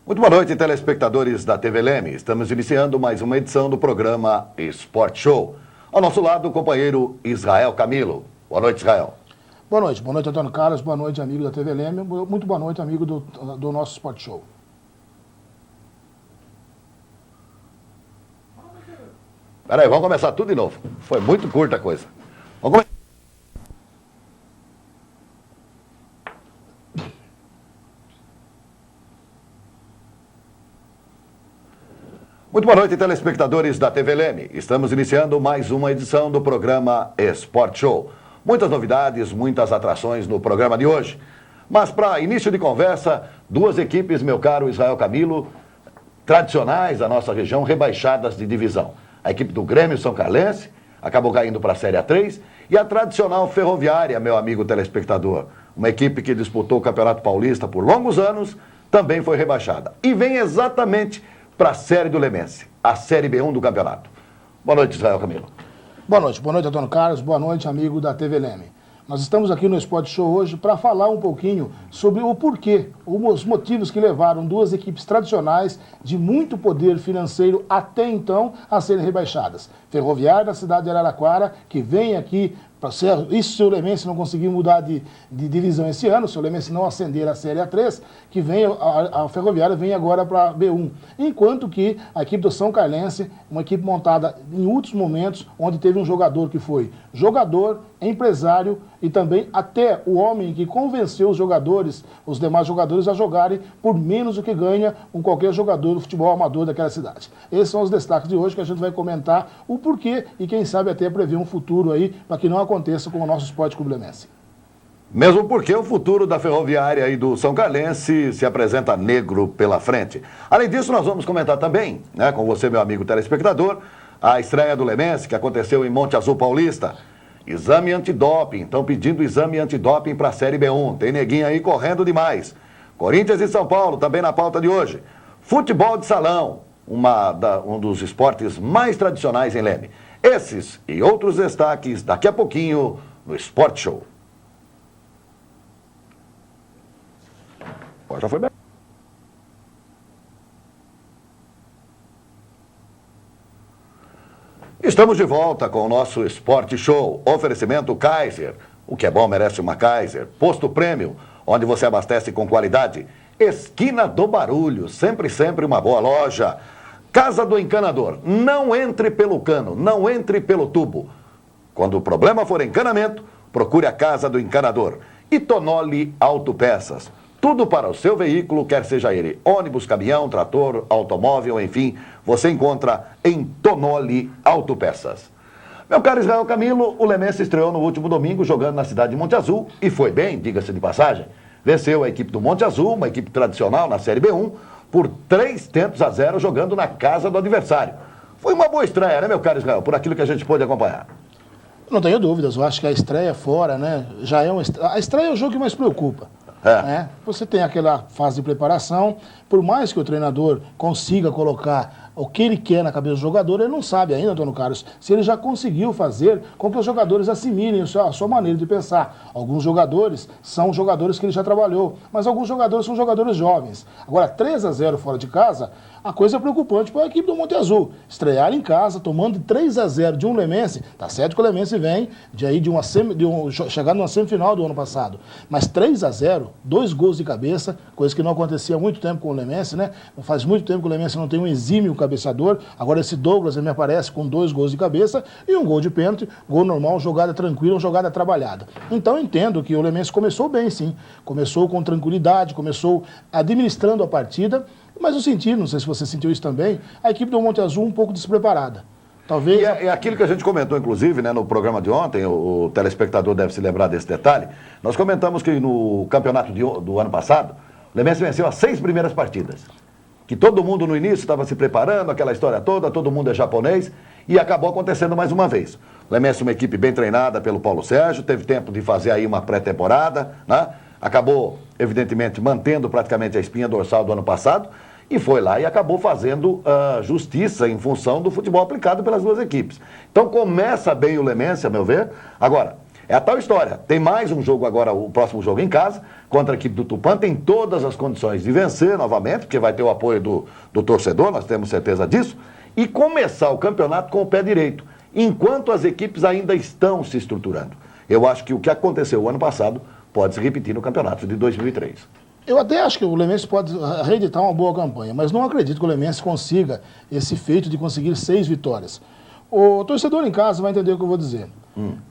Muito boa noite, telespectadores da TV Leme. Estamos iniciando mais uma edição do programa Sport Show. Ao nosso lado, o companheiro Israel Camilo. Boa noite, Israel. Boa noite, Antônio Carlos. Boa noite, amigo da TV Leme. Muito boa noite, amigo do nosso Sport Show. Peraí, vamos começar tudo de novo. Foi muito curta a coisa. Vamos começar. Muito boa noite, telespectadores da TV Leme. Estamos iniciando mais uma edição do programa Sport Show. Muitas novidades, muitas atrações no programa de hoje. Mas para início de conversa, duas equipes, meu caro Israel Camilo, tradicionais da nossa região, rebaixadas de divisão. A equipe do Grêmio São Carlense acabou caindo para a Série A3 e a tradicional Ferroviária, meu amigo telespectador. Uma equipe que disputou o Campeonato Paulista por longos anos, também foi rebaixada. E vem exatamente para a Série do Lemense, a Série B1 do campeonato. Boa noite, Israel Camilo. Boa noite, Antônio Carlos. Boa noite, amigo da TV Leme. Nós estamos aqui no Sport Show hoje para falar um pouquinho sobre o porquê, os motivos que levaram duas equipes tradicionais de muito poder financeiro até então a serem rebaixadas. Ferroviária da cidade de Araraquara, que vem aqui, isso se o Lemense não conseguir mudar de divisão esse ano, se o Lemense não ascender a Série A3, que vem, a Ferroviária vem agora para B1. Enquanto que a equipe do São Carlense, uma equipe montada em últimos momentos, onde teve um jogador que foi jogador, empresário e também até o homem que convenceu os jogadores, os demais jogadores a jogarem por menos do que ganha qualquer jogador do futebol amador daquela cidade. Esses são os destaques de hoje que a gente vai comentar o porquê e quem sabe até prever um futuro aí para que não aconteça com o nosso Esporte Clube Lemense. Mesmo porque o futuro da Ferroviária e do São Carlense se apresenta negro pela frente. Além disso, nós vamos comentar também, né, com você, meu amigo telespectador, a estreia do Lemense, que aconteceu em Monte Azul Paulista. Exame antidoping, estão pedindo exame antidoping para a Série B1. Tem neguinho aí correndo demais. Corinthians e São Paulo, também na pauta de hoje. Futebol de salão, um dos esportes mais tradicionais em Leme. Esses e outros destaques daqui a pouquinho no Sport Show. Já foi bem. Estamos de volta com o nosso Sport Show. Oferecimento Kaiser. O que é bom merece uma Kaiser. Posto Prêmio, onde você abastece com qualidade. Esquina do Barulho, sempre uma boa loja. Casa do Encanador. Não entre pelo cano, não entre pelo tubo. Quando o problema for encanamento, procure a Casa do Encanador. E Tonoli Autopeças. Tudo para o seu veículo, quer seja ele ônibus, caminhão, trator, automóvel, enfim, você encontra em Tonoli Autopeças. Meu caro Israel Camilo, o Lemense estreou no último domingo jogando na cidade de Monte Azul e foi bem, diga-se de passagem. Venceu a equipe do Monte Azul, uma equipe tradicional na Série B1, por 3-0 jogando na casa do adversário. Foi uma boa estreia, né, meu caro Israel, por aquilo que a gente pôde acompanhar. Não tenho dúvidas, eu acho que a estreia fora, né, já é a estreia é o jogo que mais preocupa. Né? Você tem aquela fase de preparação, por mais que o treinador consiga colocar o que ele quer na cabeça do jogador, ele não sabe ainda, Antônio Carlos, se ele já conseguiu fazer com que os jogadores assimilem a sua maneira de pensar. Alguns jogadores são jogadores que ele já trabalhou, mas alguns jogadores são jogadores jovens. Agora, 3-0 fora de casa, a coisa é preocupante para a equipe do Monte Azul. Estrear em casa, tomando 3-0 de um Lemense, tá certo que o Lemense vem chegar numa semifinal do ano passado, mas 3-0, 2 gols de cabeça, coisa que não acontecia há muito tempo com o Lemense, né? Faz muito tempo que o Lemense não tem um exímio cabeçador. Agora esse Douglas me aparece com 2 gols de cabeça e um gol de pênalti, gol normal, jogada tranquila, jogada trabalhada. Então entendo que o Lemense começou bem, sim. Começou com tranquilidade, começou administrando a partida, mas eu senti, não sei se você sentiu isso também, a equipe do Monte Azul um pouco despreparada. Talvez... E é aquilo que a gente comentou, inclusive, né, no programa de ontem, o telespectador deve se lembrar desse detalhe, nós comentamos que no campeonato do ano passado, o Lemense venceu as 6 primeiras partidas. Que todo mundo no início estava se preparando, aquela história toda, todo mundo é japonês, e acabou acontecendo mais uma vez. O Lemense é uma equipe bem treinada pelo Paulo Sérgio, teve tempo de fazer aí uma pré-temporada, né? Acabou, evidentemente, mantendo praticamente a espinha dorsal do ano passado, e foi lá e acabou fazendo justiça em função do futebol aplicado pelas duas equipes. Então começa bem o Lemense, a meu ver. Agora, é a tal história, tem mais um jogo agora, o próximo jogo em casa, contra a equipe do Tupã, tem todas as condições de vencer novamente, porque vai ter o apoio do torcedor, nós temos certeza disso, e começar o campeonato com o pé direito, enquanto as equipes ainda estão se estruturando. Eu acho que o que aconteceu o ano passado pode se repetir no campeonato de 2003. Eu até acho que o Lemense pode reeditar uma boa campanha, mas não acredito que o Lemense consiga esse feito de conseguir 6 vitórias. O torcedor em casa vai entender o que eu vou dizer.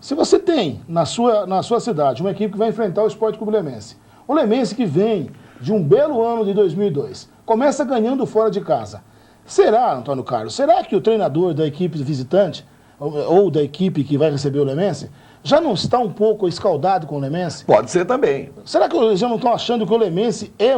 Se você tem na sua cidade uma equipe que vai enfrentar o Sport Clube Lemense, o Lemense que vem de um belo ano de 2002, começa ganhando fora de casa, será, Antônio Carlos, será que o treinador da equipe visitante ou da equipe que vai receber o Lemense já não está um pouco escaldado com o Lemense? Pode ser também. Será que eles já não estão achando que o Lemense é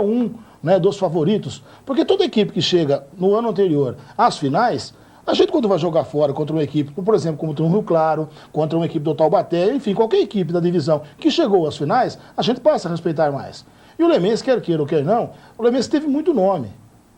dos favoritos? Porque toda equipe que chega no ano anterior às finais, a gente quando vai jogar fora contra uma equipe, por exemplo, como o Rio Claro, contra uma equipe do Taubaté, enfim, qualquer equipe da divisão que chegou às finais, a gente passa a respeitar mais. E o Lemense, quer queira ou quer não, o Lemense teve muito nome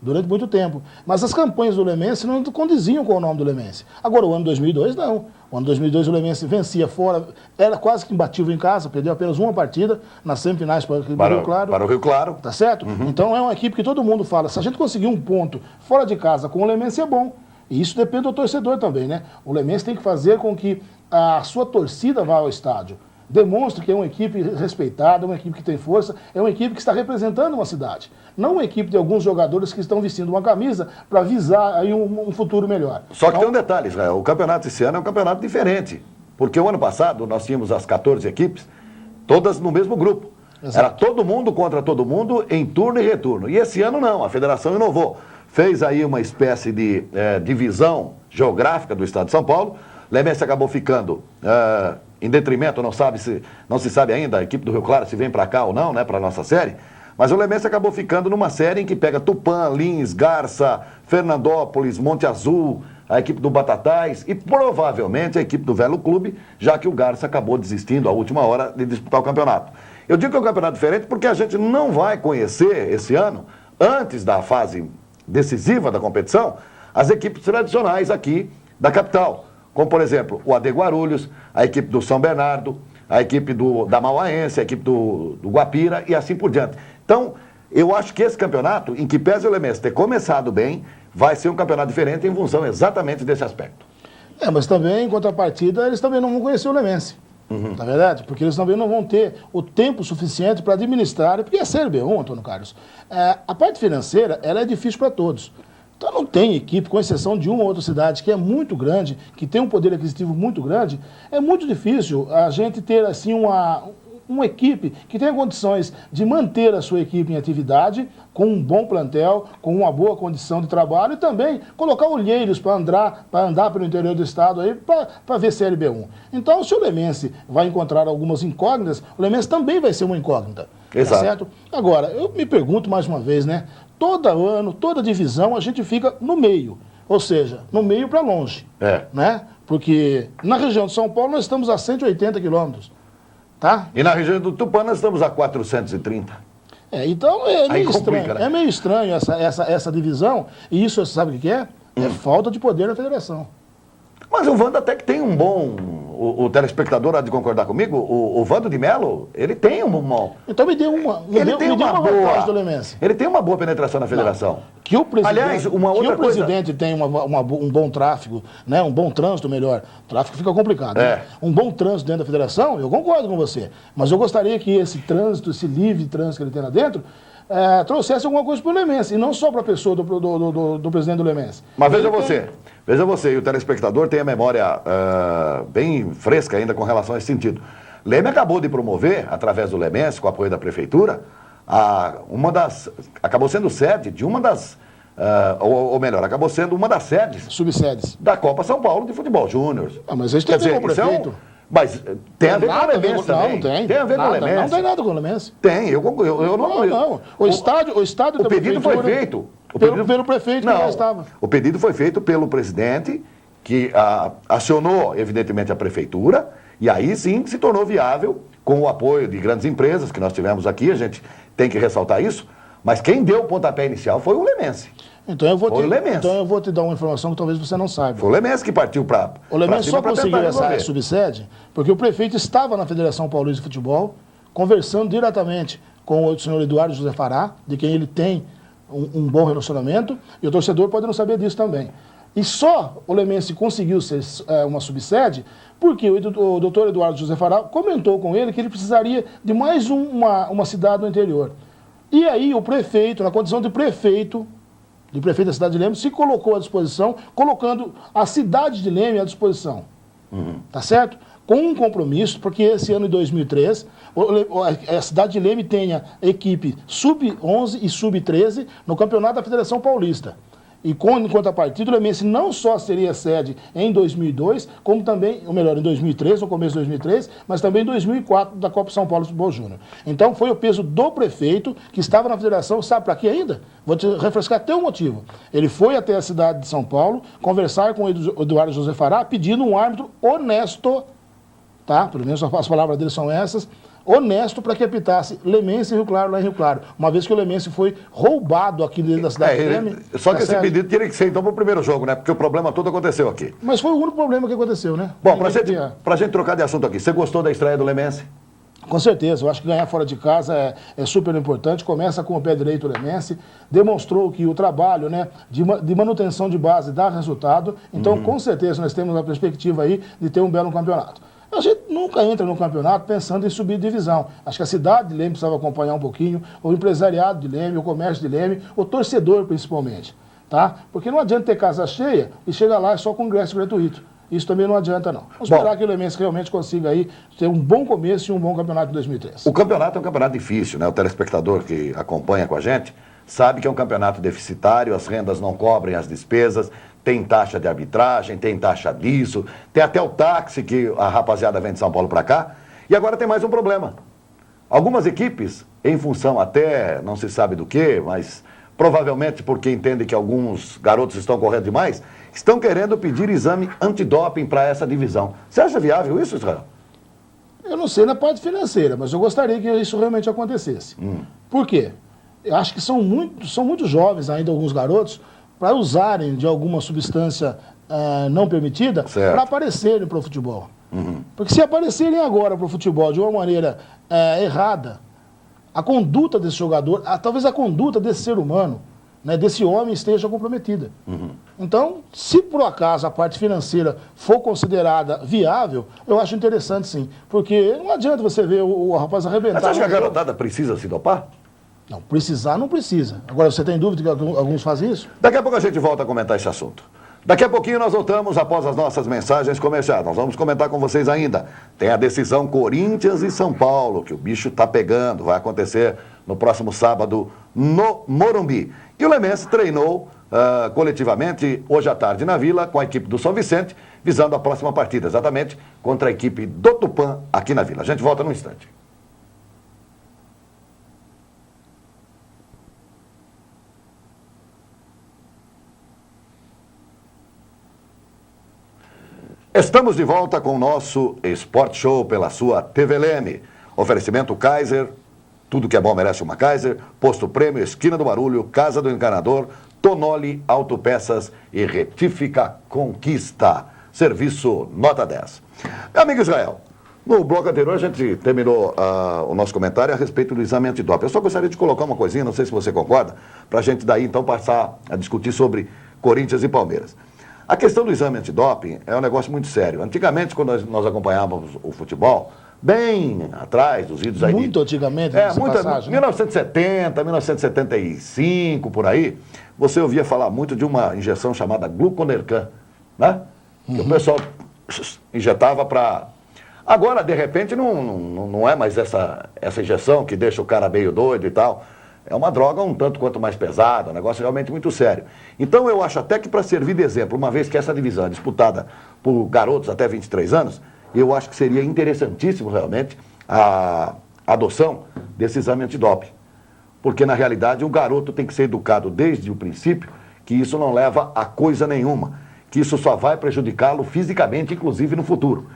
durante muito tempo. Mas as campanhas do Lemense não condiziam com o nome do Lemense. Agora, o ano 2002, não. O ano 2002 o Lemense vencia fora, era quase que imbatível em casa, perdeu apenas uma partida nas semifinais para o Rio Claro. Para o Rio Claro. Tá certo? Então é uma equipe que todo mundo fala, se a gente conseguir um ponto fora de casa com o Lemense é bom. E isso depende do torcedor também, né? O Lemense tem que fazer com que a sua torcida vá ao estádio. Demonstre que é uma equipe respeitada, uma equipe que tem força, é uma equipe que está representando uma cidade. Não uma equipe de alguns jogadores que estão vestindo uma camisa para visar aí um futuro melhor. Só que tem um detalhe, Israel, o campeonato esse ano é um campeonato diferente. Porque o ano passado nós tínhamos as 14 equipes, todas no mesmo grupo. Exato. Era todo mundo contra todo mundo em turno e retorno. E esse ano não, a federação inovou. Fez aí uma espécie de divisão geográfica do estado de São Paulo. Lemense acabou ficando em detrimento, não se sabe ainda, a equipe do Rio Claro se vem para cá ou não, né, para a nossa série. Mas o Lemense acabou ficando numa série em que pega Tupã, Lins, Garça, Fernandópolis, Monte Azul, a equipe do Batatais e provavelmente a equipe do Velo Clube, já que o Garça acabou desistindo à última hora de disputar o campeonato. Eu digo que é um campeonato diferente porque a gente não vai conhecer esse ano, antes da fase decisiva da competição, as equipes tradicionais aqui da capital. Como, por exemplo, o AD Guarulhos, a equipe do São Bernardo, a equipe da Mauaense, a equipe do Guapira e assim por diante. Então, eu acho que esse campeonato, em que pese o Lemense ter começado bem, vai ser um campeonato diferente em função exatamente desse aspecto. Mas também, em contrapartida, eles também não vão conhecer o Lemense. Na verdade, porque eles também não vão ter o tempo suficiente para administrar, porque é Série B1, Antônio Carlos. A parte financeira, ela é difícil para todos. Então não tem equipe, com exceção de uma ou outra cidade que é muito grande, que tem um poder aquisitivo muito grande, é muito difícil a gente ter assim uma equipe que tenha condições de manter a sua equipe em atividade, com um bom plantel, com uma boa condição de trabalho e também colocar olheiros para andar pelo interior do estado aí para ver Série B1. Então, se o Lemense vai encontrar algumas incógnitas, o Lemense também vai ser uma incógnita. Exato. Tá certo? Agora, eu me pergunto mais uma vez, né? Todo ano, toda divisão, a gente fica no meio. Ou seja, no meio para longe. Né? Porque na região de São Paulo nós estamos a 180 quilômetros. Tá? E na região do Tupã nós estamos a 430. Então é meio estranho. É meio estranho essa divisão. E isso você sabe o que é? É falta de poder na federação. Mas o Vando até que tem um bom... O telespectador há de concordar comigo, o Vando de Mello, ele tem um bom... Então me dê uma. Ele tem uma boa... do Lemense. Ele tem uma boa penetração na federação. Que o presidente, Aliás, uma outra que o presidente tem um bom tráfego, né? Um bom trânsito, melhor. O tráfego fica complicado. É. Né? Um bom trânsito dentro da federação, eu concordo com você. Mas eu gostaria que esse trânsito, esse livre trânsito que ele tem lá dentro, trouxesse alguma coisa para o Lemense, e não só para a pessoa do presidente do Lemense. Mas veja você, e o telespectador tem a memória bem fresca ainda com relação a esse sentido. Leme acabou de promover, através do Lemense, com o apoio da prefeitura, acabou sendo sede de uma das, ou melhor, acabou sendo uma das sedes Subsedes. da Copa São Paulo de Futebol Júnior. Mas eles têm a ver com o prefeito. Mas tem a ver com o Lemense também. Não, tem. Tem a ver com o Lemense. Não tem nada com o Lemense. Tem, eu não... Não. O estádio o pedido foi feito. Pelo prefeito que lá estava. O pedido foi feito pelo presidente, que acionou, evidentemente, a prefeitura, e aí sim se tornou viável, com o apoio de grandes empresas que nós tivemos aqui, a gente tem que ressaltar isso, mas quem deu o pontapé inicial foi o Lemense. Então eu vou te dar uma informação que talvez você não saiba. Foi o Lemense que partiu para... O Lemense só conseguiu essa subsede porque o prefeito estava na Federação Paulista de Futebol, conversando diretamente com o senhor Eduardo José Fará, de quem ele tem um bom relacionamento, e o torcedor pode não saber disso também. E só o Lemense conseguiu ser uma subsede porque o doutor Eduardo José Fará comentou com ele que ele precisaria de mais uma cidade no interior. E aí o prefeito, na condição de prefeito da cidade de Leme, se colocou à disposição, colocando a cidade de Leme à disposição. Tá certo? Com um compromisso, porque esse ano de 2003, a cidade de Leme tenha equipe sub-11 e sub-13 no campeonato da Federação Paulista. E em contrapartida, o Lemense não só seria sede em 2002, como também, ou melhor, em 2003, no começo de 2003, mas também em 2004 da Copa São Paulo de Futebol Júnior. Então foi o peso do prefeito que estava na federação, sabe para quê ainda? Vou te refrescar até o motivo. Ele foi até a cidade de São Paulo conversar com o Eduardo José Fará, pedindo um árbitro honesto, tá? Pelo menos as palavras dele são essas, honesto para que apitasse Lemense e Rio Claro lá em Rio Claro, uma vez que o Lemense foi roubado aqui dentro da cidade de Leme. Só que esse pedido teria que ser então para o primeiro jogo, né? Porque o problema todo aconteceu aqui. Mas foi o único problema que aconteceu, né? Bom, para a gente trocar de assunto aqui, você gostou da estreia do Lemense? Com certeza, eu acho que ganhar fora de casa é super importante. Começa com o pé direito o Lemense, demonstrou que o trabalho, né, de manutenção de base dá resultado, então com certeza nós temos a perspectiva aí de ter um belo campeonato. A gente nunca entra no campeonato pensando em subir divisão. Acho que a cidade de Leme precisava acompanhar um pouquinho, o empresariado de Leme, o comércio de Leme, o torcedor principalmente, tá? Porque não adianta ter casa cheia e chegar lá só com ingresso gratuito. Isso também não adianta, não. Vamos esperar que o Lemense realmente consiga aí ter um bom começo e um bom campeonato em 2003. O campeonato é um campeonato difícil, né? O telespectador que acompanha com a gente sabe que é um campeonato deficitário, as rendas não cobrem as despesas, tem taxa de arbitragem, tem taxa disso, tem até o táxi que a rapaziada vem de São Paulo para cá. E agora tem mais um problema. Algumas equipes, em função até, não se sabe do que, mas provavelmente porque entendem que alguns garotos estão correndo demais, estão querendo pedir exame antidoping para essa divisão. Você acha viável isso, Israel? Eu não sei na parte financeira, mas eu gostaria que isso realmente acontecesse. Por quê? Eu acho que são muito jovens ainda alguns garotos para usarem de alguma substância não permitida para aparecerem para o futebol. Porque se aparecerem agora para o futebol de uma maneira errada, a conduta desse jogador, talvez a conduta desse ser humano, né, desse homem esteja comprometida. Então, se por acaso a parte financeira for considerada viável, eu acho interessante sim. Porque não adianta você ver o rapaz arrebentar. Mas você acha que a garotada precisa se dopar? Não, precisar não precisa. Agora, você tem dúvida que alguns fazem isso? Daqui a pouco a gente volta a comentar esse assunto. Daqui a pouquinho nós voltamos após as nossas mensagens comerciais. Nós vamos comentar com vocês ainda. Tem a decisão Corinthians e São Paulo, que o bicho tá pegando. Vai acontecer no próximo sábado no Morumbi. E o Lemense treinou coletivamente hoje à tarde na Vila com a equipe do São Vicente, visando a próxima partida, exatamente contra a equipe do Tupã aqui na Vila. A gente volta num instante. Estamos de volta com o nosso Sport Show pela sua TV Leme. Oferecimento Kaiser, tudo que é bom merece uma Kaiser. Posto Prêmio, Esquina do Barulho, Casa do Encanador, Tonoli Autopeças e Retífica Conquista. Serviço nota 10. Meu amigo Israel, no bloco anterior a gente terminou o nosso comentário a respeito do exame antidoping. Eu só gostaria de colocar uma coisinha, não sei se você concorda, para a gente daí então passar a discutir sobre Corinthians e Palmeiras. A questão do exame antidoping é um negócio muito sério. Antigamente, quando nós acompanhávamos o futebol, bem atrás dos idos aí. Muito antigamente, passagem, 1970, 1975, por aí, você ouvia falar muito de uma injeção chamada Gluconercan, né? Que o pessoal injetava para... Agora, de repente, não é mais essa injeção que deixa o cara meio doido e tal. É uma droga um tanto quanto mais pesada, um negócio realmente muito sério. Então, eu acho até que para servir de exemplo, uma vez que essa divisão é disputada por garotos até 23 anos, eu acho que seria interessantíssimo realmente a adoção desse exame antidoping. Porque, na realidade, o garoto tem que ser educado desde o princípio que isso não leva a coisa nenhuma, que isso só vai prejudicá-lo fisicamente, inclusive no futuro.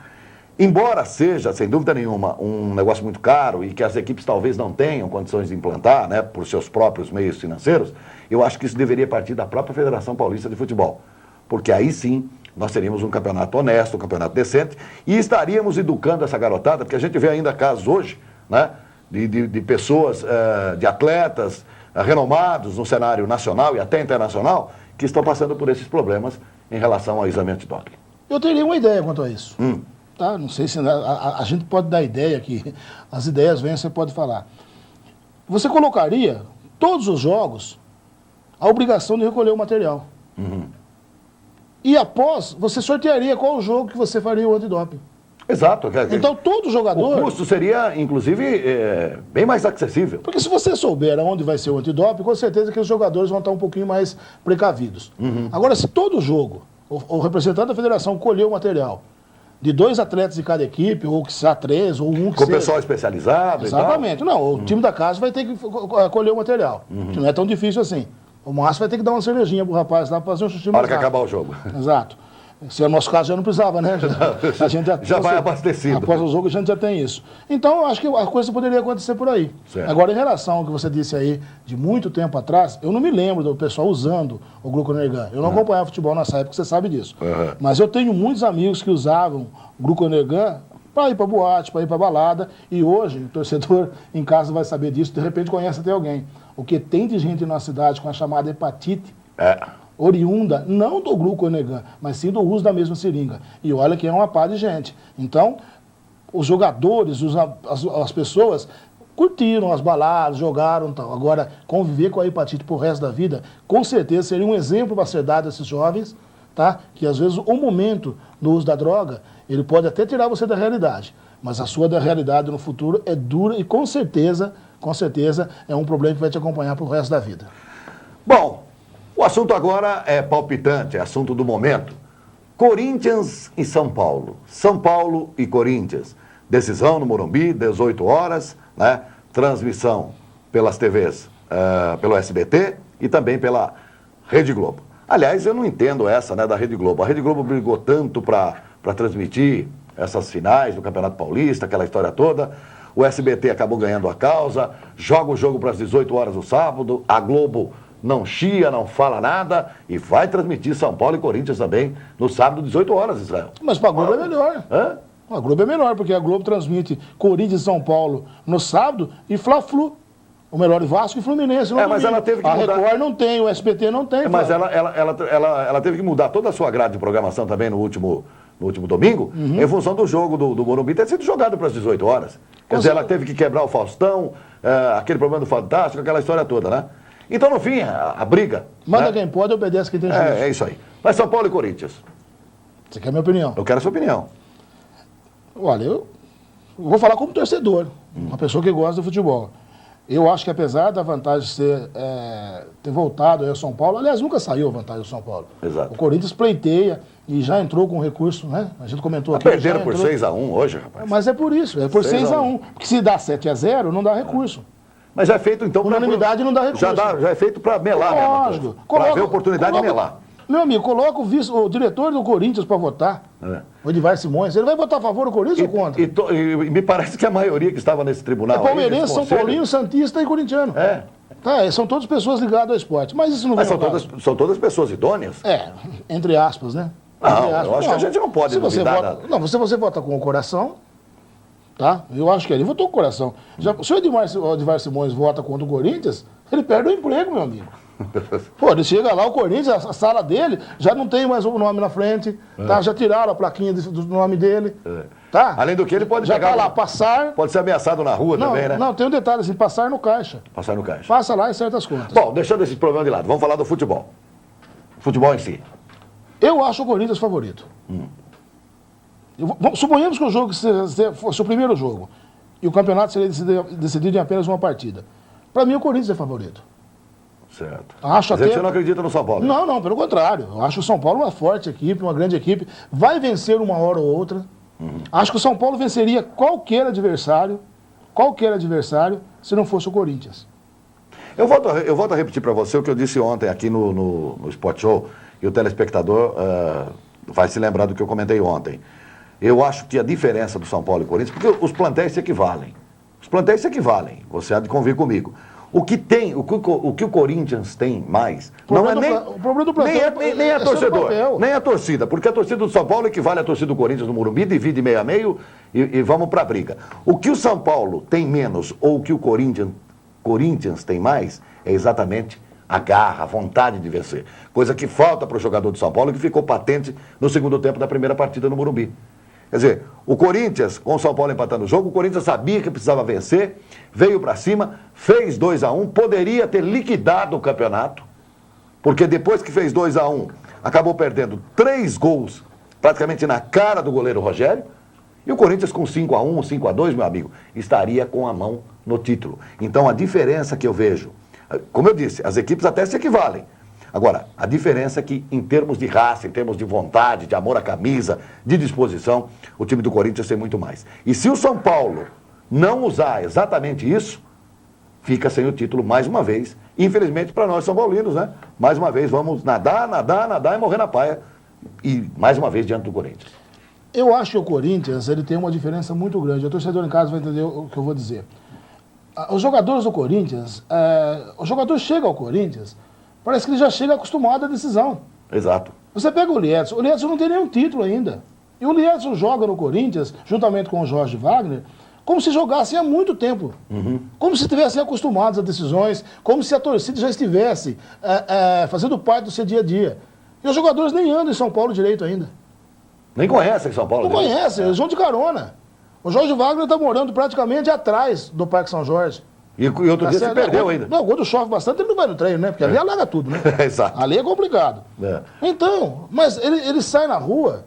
Embora seja, sem dúvida nenhuma, um negócio muito caro e que as equipes talvez não tenham condições de implantar, né, por seus próprios meios financeiros, eu acho que isso deveria partir da própria Federação Paulista de Futebol. Porque aí sim nós teríamos um campeonato honesto, um campeonato decente e estaríamos educando essa garotada, porque a gente vê ainda casos hoje, né, de pessoas, de atletas renomados no cenário nacional e até internacional, que estão passando por esses problemas em relação ao exame antidoping. Eu teria uma ideia quanto a isso. Tá? Não sei se a gente pode dar ideia aqui, as ideias vêm, você pode falar. Você colocaria, todos os jogos, a obrigação de recolher o material. E após, você sortearia qual o jogo que você faria o antidoping. Exato. Então todo jogador... O custo seria, inclusive, bem mais acessível. Porque se você souber aonde vai ser o antidoping, com certeza que os jogadores vão estar um pouquinho mais precavidos. Agora, se todo jogo, o representante da federação colher o material de 2 atletas de cada equipe, ou que seja 3, ou um que com seja... pessoal especializado. Exatamente. Não, o time da casa vai ter que colher o material. Que não é tão difícil assim. O Márcio vai ter que dar uma cervejinha pro rapaz lá para fazer um xixi. Na hora que acabar o jogo. Exato. Se é o nosso caso, já não precisava, né? A gente já vai abastecido. Após o jogo, a gente já tem isso. Então, eu acho que a coisa poderia acontecer por aí. Certo. Agora, em relação ao que você disse aí, de muito tempo atrás, eu não me lembro do pessoal usando o Gluconergan. Eu não acompanhava futebol nessa época, você sabe disso. Mas eu tenho muitos amigos que usavam o Gluconergan para ir para boate, para ir para balada. E hoje, o torcedor em casa vai saber disso, de repente conhece até alguém. O que tem de gente na cidade com a chamada hepatite... oriunda, não do Gluconergan, mas sim do uso da mesma seringa. E olha que é uma pá de gente. Então, os jogadores, as pessoas curtiram as baladas, jogaram e tal. Agora, conviver com a hepatite pro resto da vida, com certeza seria um exemplo para ser dado a esses jovens, tá? Que às vezes o momento do uso da droga, ele pode até tirar você da realidade, mas a sua da realidade no futuro é dura e com certeza é um problema que vai te acompanhar pro resto da vida. Bom, o assunto agora é palpitante, é assunto do momento. Corinthians e São Paulo. São Paulo e Corinthians. Decisão no Morumbi, 18 horas, né? Transmissão pelas TVs, pelo SBT e também pela Rede Globo. Aliás, eu não entendo essa, né, da Rede Globo. A Rede Globo brigou tanto para transmitir essas finais do Campeonato Paulista, aquela história toda. O SBT acabou ganhando a causa, joga o jogo para as 18 horas do sábado, a Globo não chia, não fala nada e vai transmitir São Paulo e Corinthians também no sábado, 18 horas, Israel. Mas para a Globo é melhor. A Globo é melhor, porque a Globo transmite Corinthians e São Paulo no sábado e Fla-Flu. O melhor Vasco e Fluminense. Mas ela teve que mudar. A Record não tem, o SBT não tem. Mas ela teve que mudar toda a sua grade de programação também no último domingo, em função do jogo do Morumbi ter sido jogado para as 18 horas. Quer dizer, ela teve que quebrar o Faustão, aquele problema do Fantástico, aquela história toda, né? Então, no fim, a briga... Manda, né? Quem pode, obedece quem tem juízo. É isso aí. Mas São Paulo e Corinthians? Você quer a minha opinião? Eu quero a sua opinião. Olha, eu vou falar como torcedor, uma pessoa que gosta do futebol. Eu acho que apesar da vantagem ter voltado aí ao São Paulo, aliás, nunca saiu a vantagem do São Paulo. Exato. O Corinthians pleiteia e já entrou com recurso, né? A gente comentou aqui. Perderam por 6-1 hoje, rapaz. Mas é por isso, é por 6-1. Porque se dá 7-0, não dá recurso. Mas já é feito, então... Unanimidade não dá recurso. Já é feito para melar, lógico, né? Para ver a oportunidade de melar. Meu amigo, coloca o diretor do Corinthians para votar. O Edivar Simões. Ele vai votar a favor do Corinthians ou contra? E me parece que a maioria que estava nesse tribunal... É palmeirense, São Paulino, santista e corintiano. Tá, são todas pessoas ligadas ao esporte. Mas isso não Mas vem ao caso. são todas pessoas idôneas? Entre aspas, né? Não, Entre aspas. eu acho que a gente não pode se você duvidar vota, Não, se você vota com o coração, tá? Eu acho que ele votou com o coração. Se o Edmar Simões vota contra o Corinthians, ele perde o emprego, meu amigo. Pô, ele chega lá, o Corinthians, a sala dele, já não tem mais o nome na frente, tá? Já tiraram a plaquinha do nome dele, tá? Além do que ele pode já pegar... tá lá, passar... Pode ser ameaçado na rua também, né? Não, tem um detalhe assim, passar no caixa. Passar no caixa. Passa lá em certas contas. Bom, deixando esse problema de lado, vamos falar do futebol. Futebol em si. Eu acho o Corinthians favorito. Suponhamos que o jogo fosse o primeiro jogo e o campeonato seria decidido em apenas uma partida. Para mim, o Corinthians é favorito. Certo. Acho Mas até... você não acredita no São Paulo? Não, pelo contrário. Eu acho o São Paulo uma forte equipe, uma grande equipe. Vai vencer uma hora ou outra. Acho que o São Paulo venceria qualquer adversário, se não fosse o Corinthians. Eu volto a repetir para você o que eu disse ontem aqui no Sport Show, e o telespectador vai se lembrar do que eu comentei ontem. Eu acho que a diferença do São Paulo e Corinthians, porque os plantéis se equivalem. Você há de convir comigo. O que o Corinthians tem mais, não é nem... O problema do plantel nem é torcedor, nem a torcida, porque a torcida do São Paulo equivale à torcida do Corinthians no Morumbi, divide meio a meio e vamos para a briga. O que o São Paulo tem menos ou o que o Corinthians tem mais é exatamente a garra, a vontade de vencer. Coisa que falta para o jogador do São Paulo e que ficou patente no segundo tempo da primeira partida no Morumbi. Quer dizer, o Corinthians, com o São Paulo empatando o jogo, o Corinthians sabia que precisava vencer, veio para cima, fez 2-1, poderia ter liquidado o campeonato, porque depois que fez 2-1, acabou perdendo 3 gols, praticamente na cara do goleiro Rogério, e o Corinthians com 5-1, 5-2, meu amigo, estaria com a mão no título. Então a diferença que eu vejo, como eu disse, as equipes até se equivalem. Agora, a diferença é que, em termos de raça, em termos de vontade, de amor à camisa, de disposição, o time do Corinthians tem muito mais. E se o São Paulo não usar exatamente isso, fica sem o título mais uma vez. Infelizmente, para nós, São Paulinos, né? Mais uma vez, vamos nadar e morrer na praia. E, mais uma vez, diante do Corinthians. Eu acho que o Corinthians ele tem uma diferença muito grande. O torcedor em casa vai entender o que eu vou dizer. Os jogadores do Corinthians, o jogador chega ao Corinthians... Parece que ele já chega acostumado à decisão. Exato. Você pega o Liedson não tem nenhum título ainda. E o Liedson joga no Corinthians, juntamente com o Jorge Wagner, como se jogassem há muito tempo. Como se estivessem acostumados a decisões, como se a torcida já estivesse fazendo parte do seu dia a dia. E os jogadores nem andam em São Paulo direito ainda. Nem conhecem São Paulo. Não conhecem, eles vão de carona. O Jorge Wagner está morando praticamente atrás do Parque São Jorge. E outro dia se perdeu ainda. Não, quando chove bastante, ele não vai no treino, né? Porque ali alaga tudo, né? Exato. Ali é complicado. Então, mas ele sai na rua,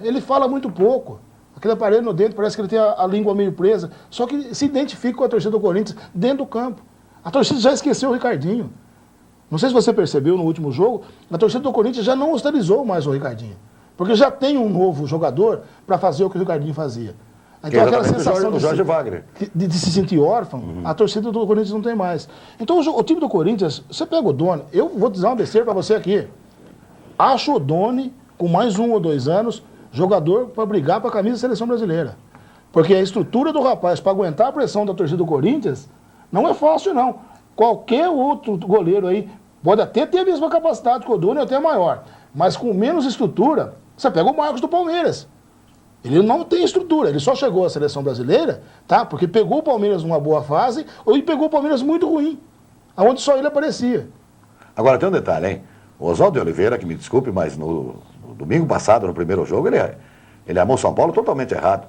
ele fala muito pouco. Aquele aparelho no dente, parece que ele tem a língua meio presa. Só que se identifica com a torcida do Corinthians dentro do campo. A torcida já esqueceu o Ricardinho. Não sei se você percebeu no último jogo, a torcida do Corinthians já não hostilizou mais o Ricardinho. Porque já tem um novo jogador para fazer o que o Ricardinho fazia. Então aquela sensação de se sentir órfão, a torcida do Corinthians não tem mais. Então o time do Corinthians, você pega o Doni, eu vou dizer uma besteira para você aqui. Acho o Doni, com mais 1 ou 2 anos, jogador para brigar para a camisa da seleção brasileira. Porque a estrutura do rapaz para aguentar a pressão da torcida do Corinthians não é fácil, não. Qualquer outro goleiro aí pode até ter a mesma capacidade que o Doni, ou até maior. Mas com menos estrutura, você pega o Marcos do Palmeiras. Ele não tem estrutura, ele só chegou à seleção brasileira, tá? Porque pegou o Palmeiras numa boa fase ou pegou o Palmeiras muito ruim, aonde só ele aparecia. Agora tem um detalhe, hein? O Oswaldo de Oliveira, que me desculpe, mas no domingo passado, no primeiro jogo, ele amou São Paulo totalmente errado.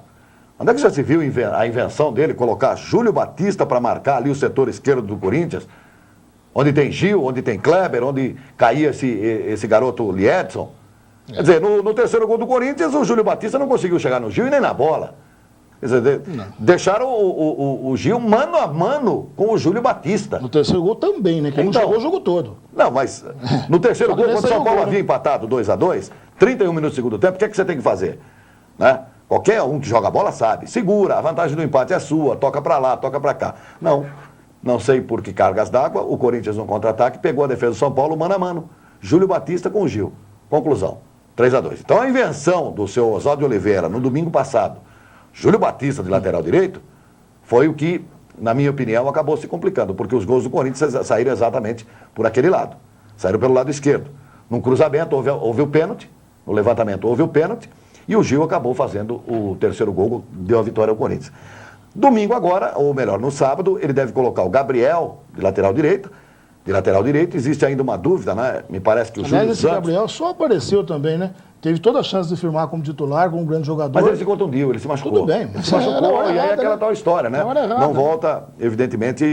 Onde é que já se viu a invenção dele, colocar Júlio Batista para marcar ali o setor esquerdo do Corinthians? Onde tem Gil, onde tem Kleber, onde caía esse garoto Liedson? Quer dizer, no terceiro gol do Corinthians, o Júlio Batista não conseguiu chegar no Gil e nem na bola. Quer dizer, deixaram o Gil mano a mano com o Júlio Batista. No terceiro gol também, né? Que ele não jogou o jogo todo. Não, mas no terceiro gol, quando o São Paulo havia empatado 2-2, 31 minutos do segundo tempo, o que é que você tem que fazer? Né? Qualquer um que joga a bola sabe. Segura, a vantagem do empate é sua, toca para lá, toca para cá. Não sei por que cargas d'água, o Corinthians no contra-ataque pegou a defesa do São Paulo mano a mano. Júlio Batista com o Gil. Conclusão, 3-2. Então a invenção do seu Oswaldo de Oliveira no domingo passado, Júlio Batista de lateral direito, foi o que na minha opinião, acabou se complicando, porque os gols do Corinthians saíram exatamente por aquele lado. Saíram pelo lado esquerdo. Num cruzamento houve o pênalti, no levantamento houve o pênalti, e o Gil acabou fazendo o terceiro gol, deu a vitória ao Corinthians. Domingo agora, ou melhor, no sábado, ele deve colocar o Gabriel de lateral direito. De lateral direito, existe ainda uma dúvida, né? Me parece que o Júlio esse Santos... Gabriel só apareceu também, né? Teve toda a chance de firmar como titular, como um grande jogador. Mas ele se contundiu, ele se machucou. Tudo bem, Ele se machucou, e aí é aquela tal história, né? Não volta, evidentemente,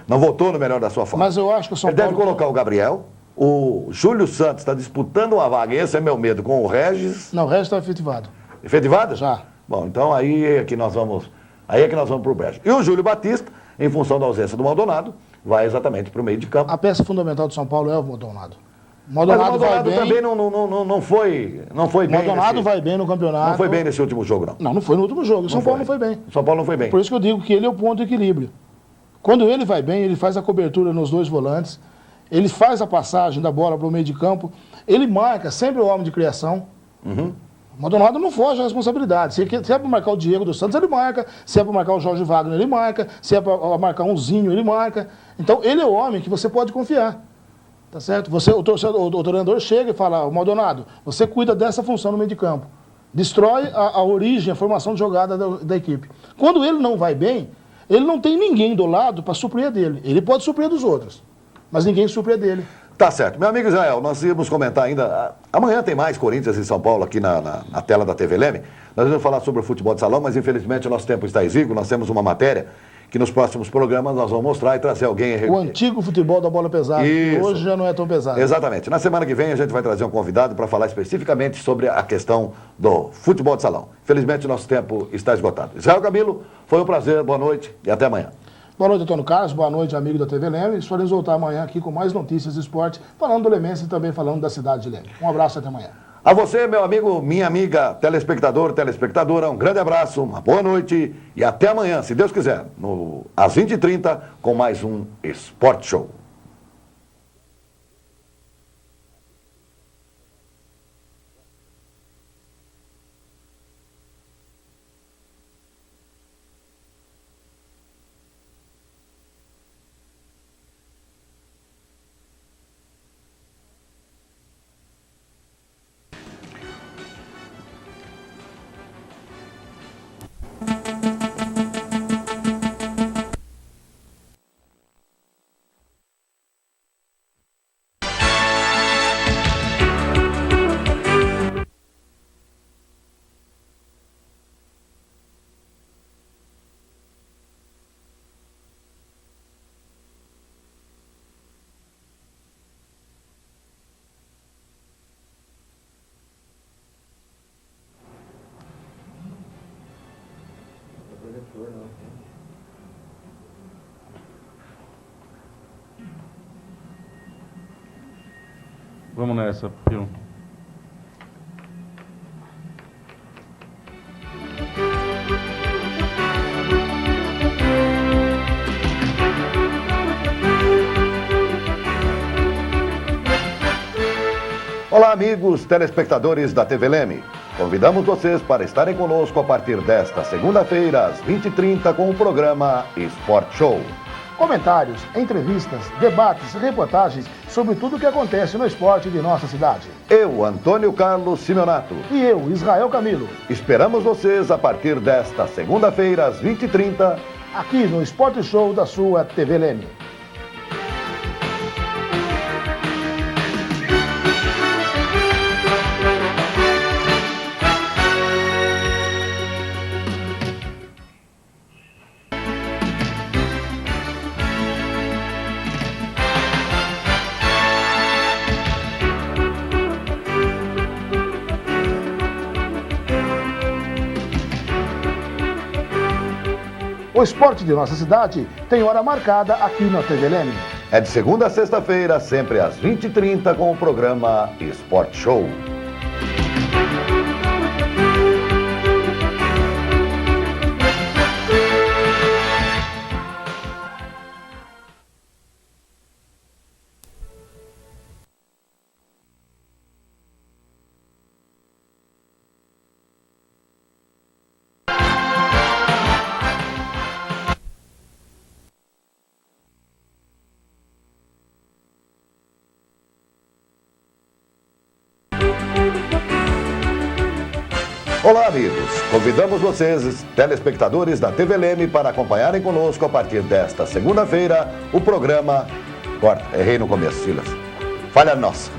não voltou no melhor da sua forma. Mas eu acho que o São Ele Paulo... deve colocar o Gabriel, o Júlio Santos está disputando uma vaga, esse é meu medo, com o Regis. Não, o Regis está efetivado. Efetivado? Já. Bom, então aí é que nós vamos pro brejo. E o Júlio Batista, em função da ausência do Maldonado, vai exatamente para o meio de campo. A peça fundamental do São Paulo é o Maldonado. Mas o Maldonado também não foi bem. O Maldonado vai bem no campeonato. Não foi bem nesse último jogo, não. Não foi no último jogo. O São Paulo não foi bem. O São Paulo não foi bem. Por isso que eu digo que ele é o ponto de equilíbrio. Quando ele vai bem, ele faz a cobertura nos dois volantes, ele faz a passagem da bola para o meio de campo, ele marca sempre o homem de criação. Uhum. O Maldonado não foge à responsabilidade. Se é para marcar o Diego dos Santos, ele marca. Se é para marcar o Jorge Wagner, ele marca. Se é para marcar um Zinho, ele marca. Então, ele é o homem que você pode confiar. Tá certo? O treinador chega e fala, Maldonado, você cuida dessa função no meio de campo. Destrói a origem, a formação de jogada da equipe. Quando ele não vai bem, ele não tem ninguém do lado para suprir a dele. Ele pode suprir dos outros, mas ninguém supre a dele. Tá certo. Meu amigo Israel, nós íamos comentar ainda... Amanhã tem mais Corinthians e São Paulo aqui na tela da TV Leme. Nós vamos falar sobre o futebol de salão, mas infelizmente o nosso tempo está exíguo. Nós temos uma matéria que nos próximos programas nós vamos mostrar e trazer alguém... O antigo futebol da bola pesada, que hoje já não é tão pesado. Exatamente. Na semana que vem a gente vai trazer um convidado para falar especificamente sobre a questão do futebol de salão. Infelizmente o nosso tempo está esgotado. Israel Camilo, foi um prazer, boa noite e até amanhã. Boa noite, Antônio Carlos. Boa noite, amigo da TV Leme. Estaremos voltar amanhã aqui com mais notícias de esporte, falando do Lemense e também falando da cidade de Leme. Um abraço e até amanhã. A você, meu amigo, minha amiga, telespectador, telespectadora, um grande abraço, uma boa noite e até amanhã, se Deus quiser, às 20h30, com mais um Sport Show. Vamos nessa, Pio. Olá, amigos telespectadores da TV Leme. Convidamos vocês para estarem conosco a partir desta segunda-feira, às 20h30, com o programa Sport Show. Comentários, entrevistas, debates, reportagens sobre tudo o que acontece no esporte de nossa cidade. Eu, Antônio Carlos Simeonato. E eu, Israel Camilo. Esperamos vocês a partir desta segunda-feira, às 20h30, aqui no Sport Show da sua TV Leme. O esporte de nossa cidade tem hora marcada aqui na TV Leme. É de segunda a sexta-feira, sempre às 20h30, com o programa Sport Show. Olá, amigos. Convidamos vocês, telespectadores da TV Leme, para acompanharem conosco a partir desta segunda-feira o programa... Corta, errei no começo, Silas. Falha nossa.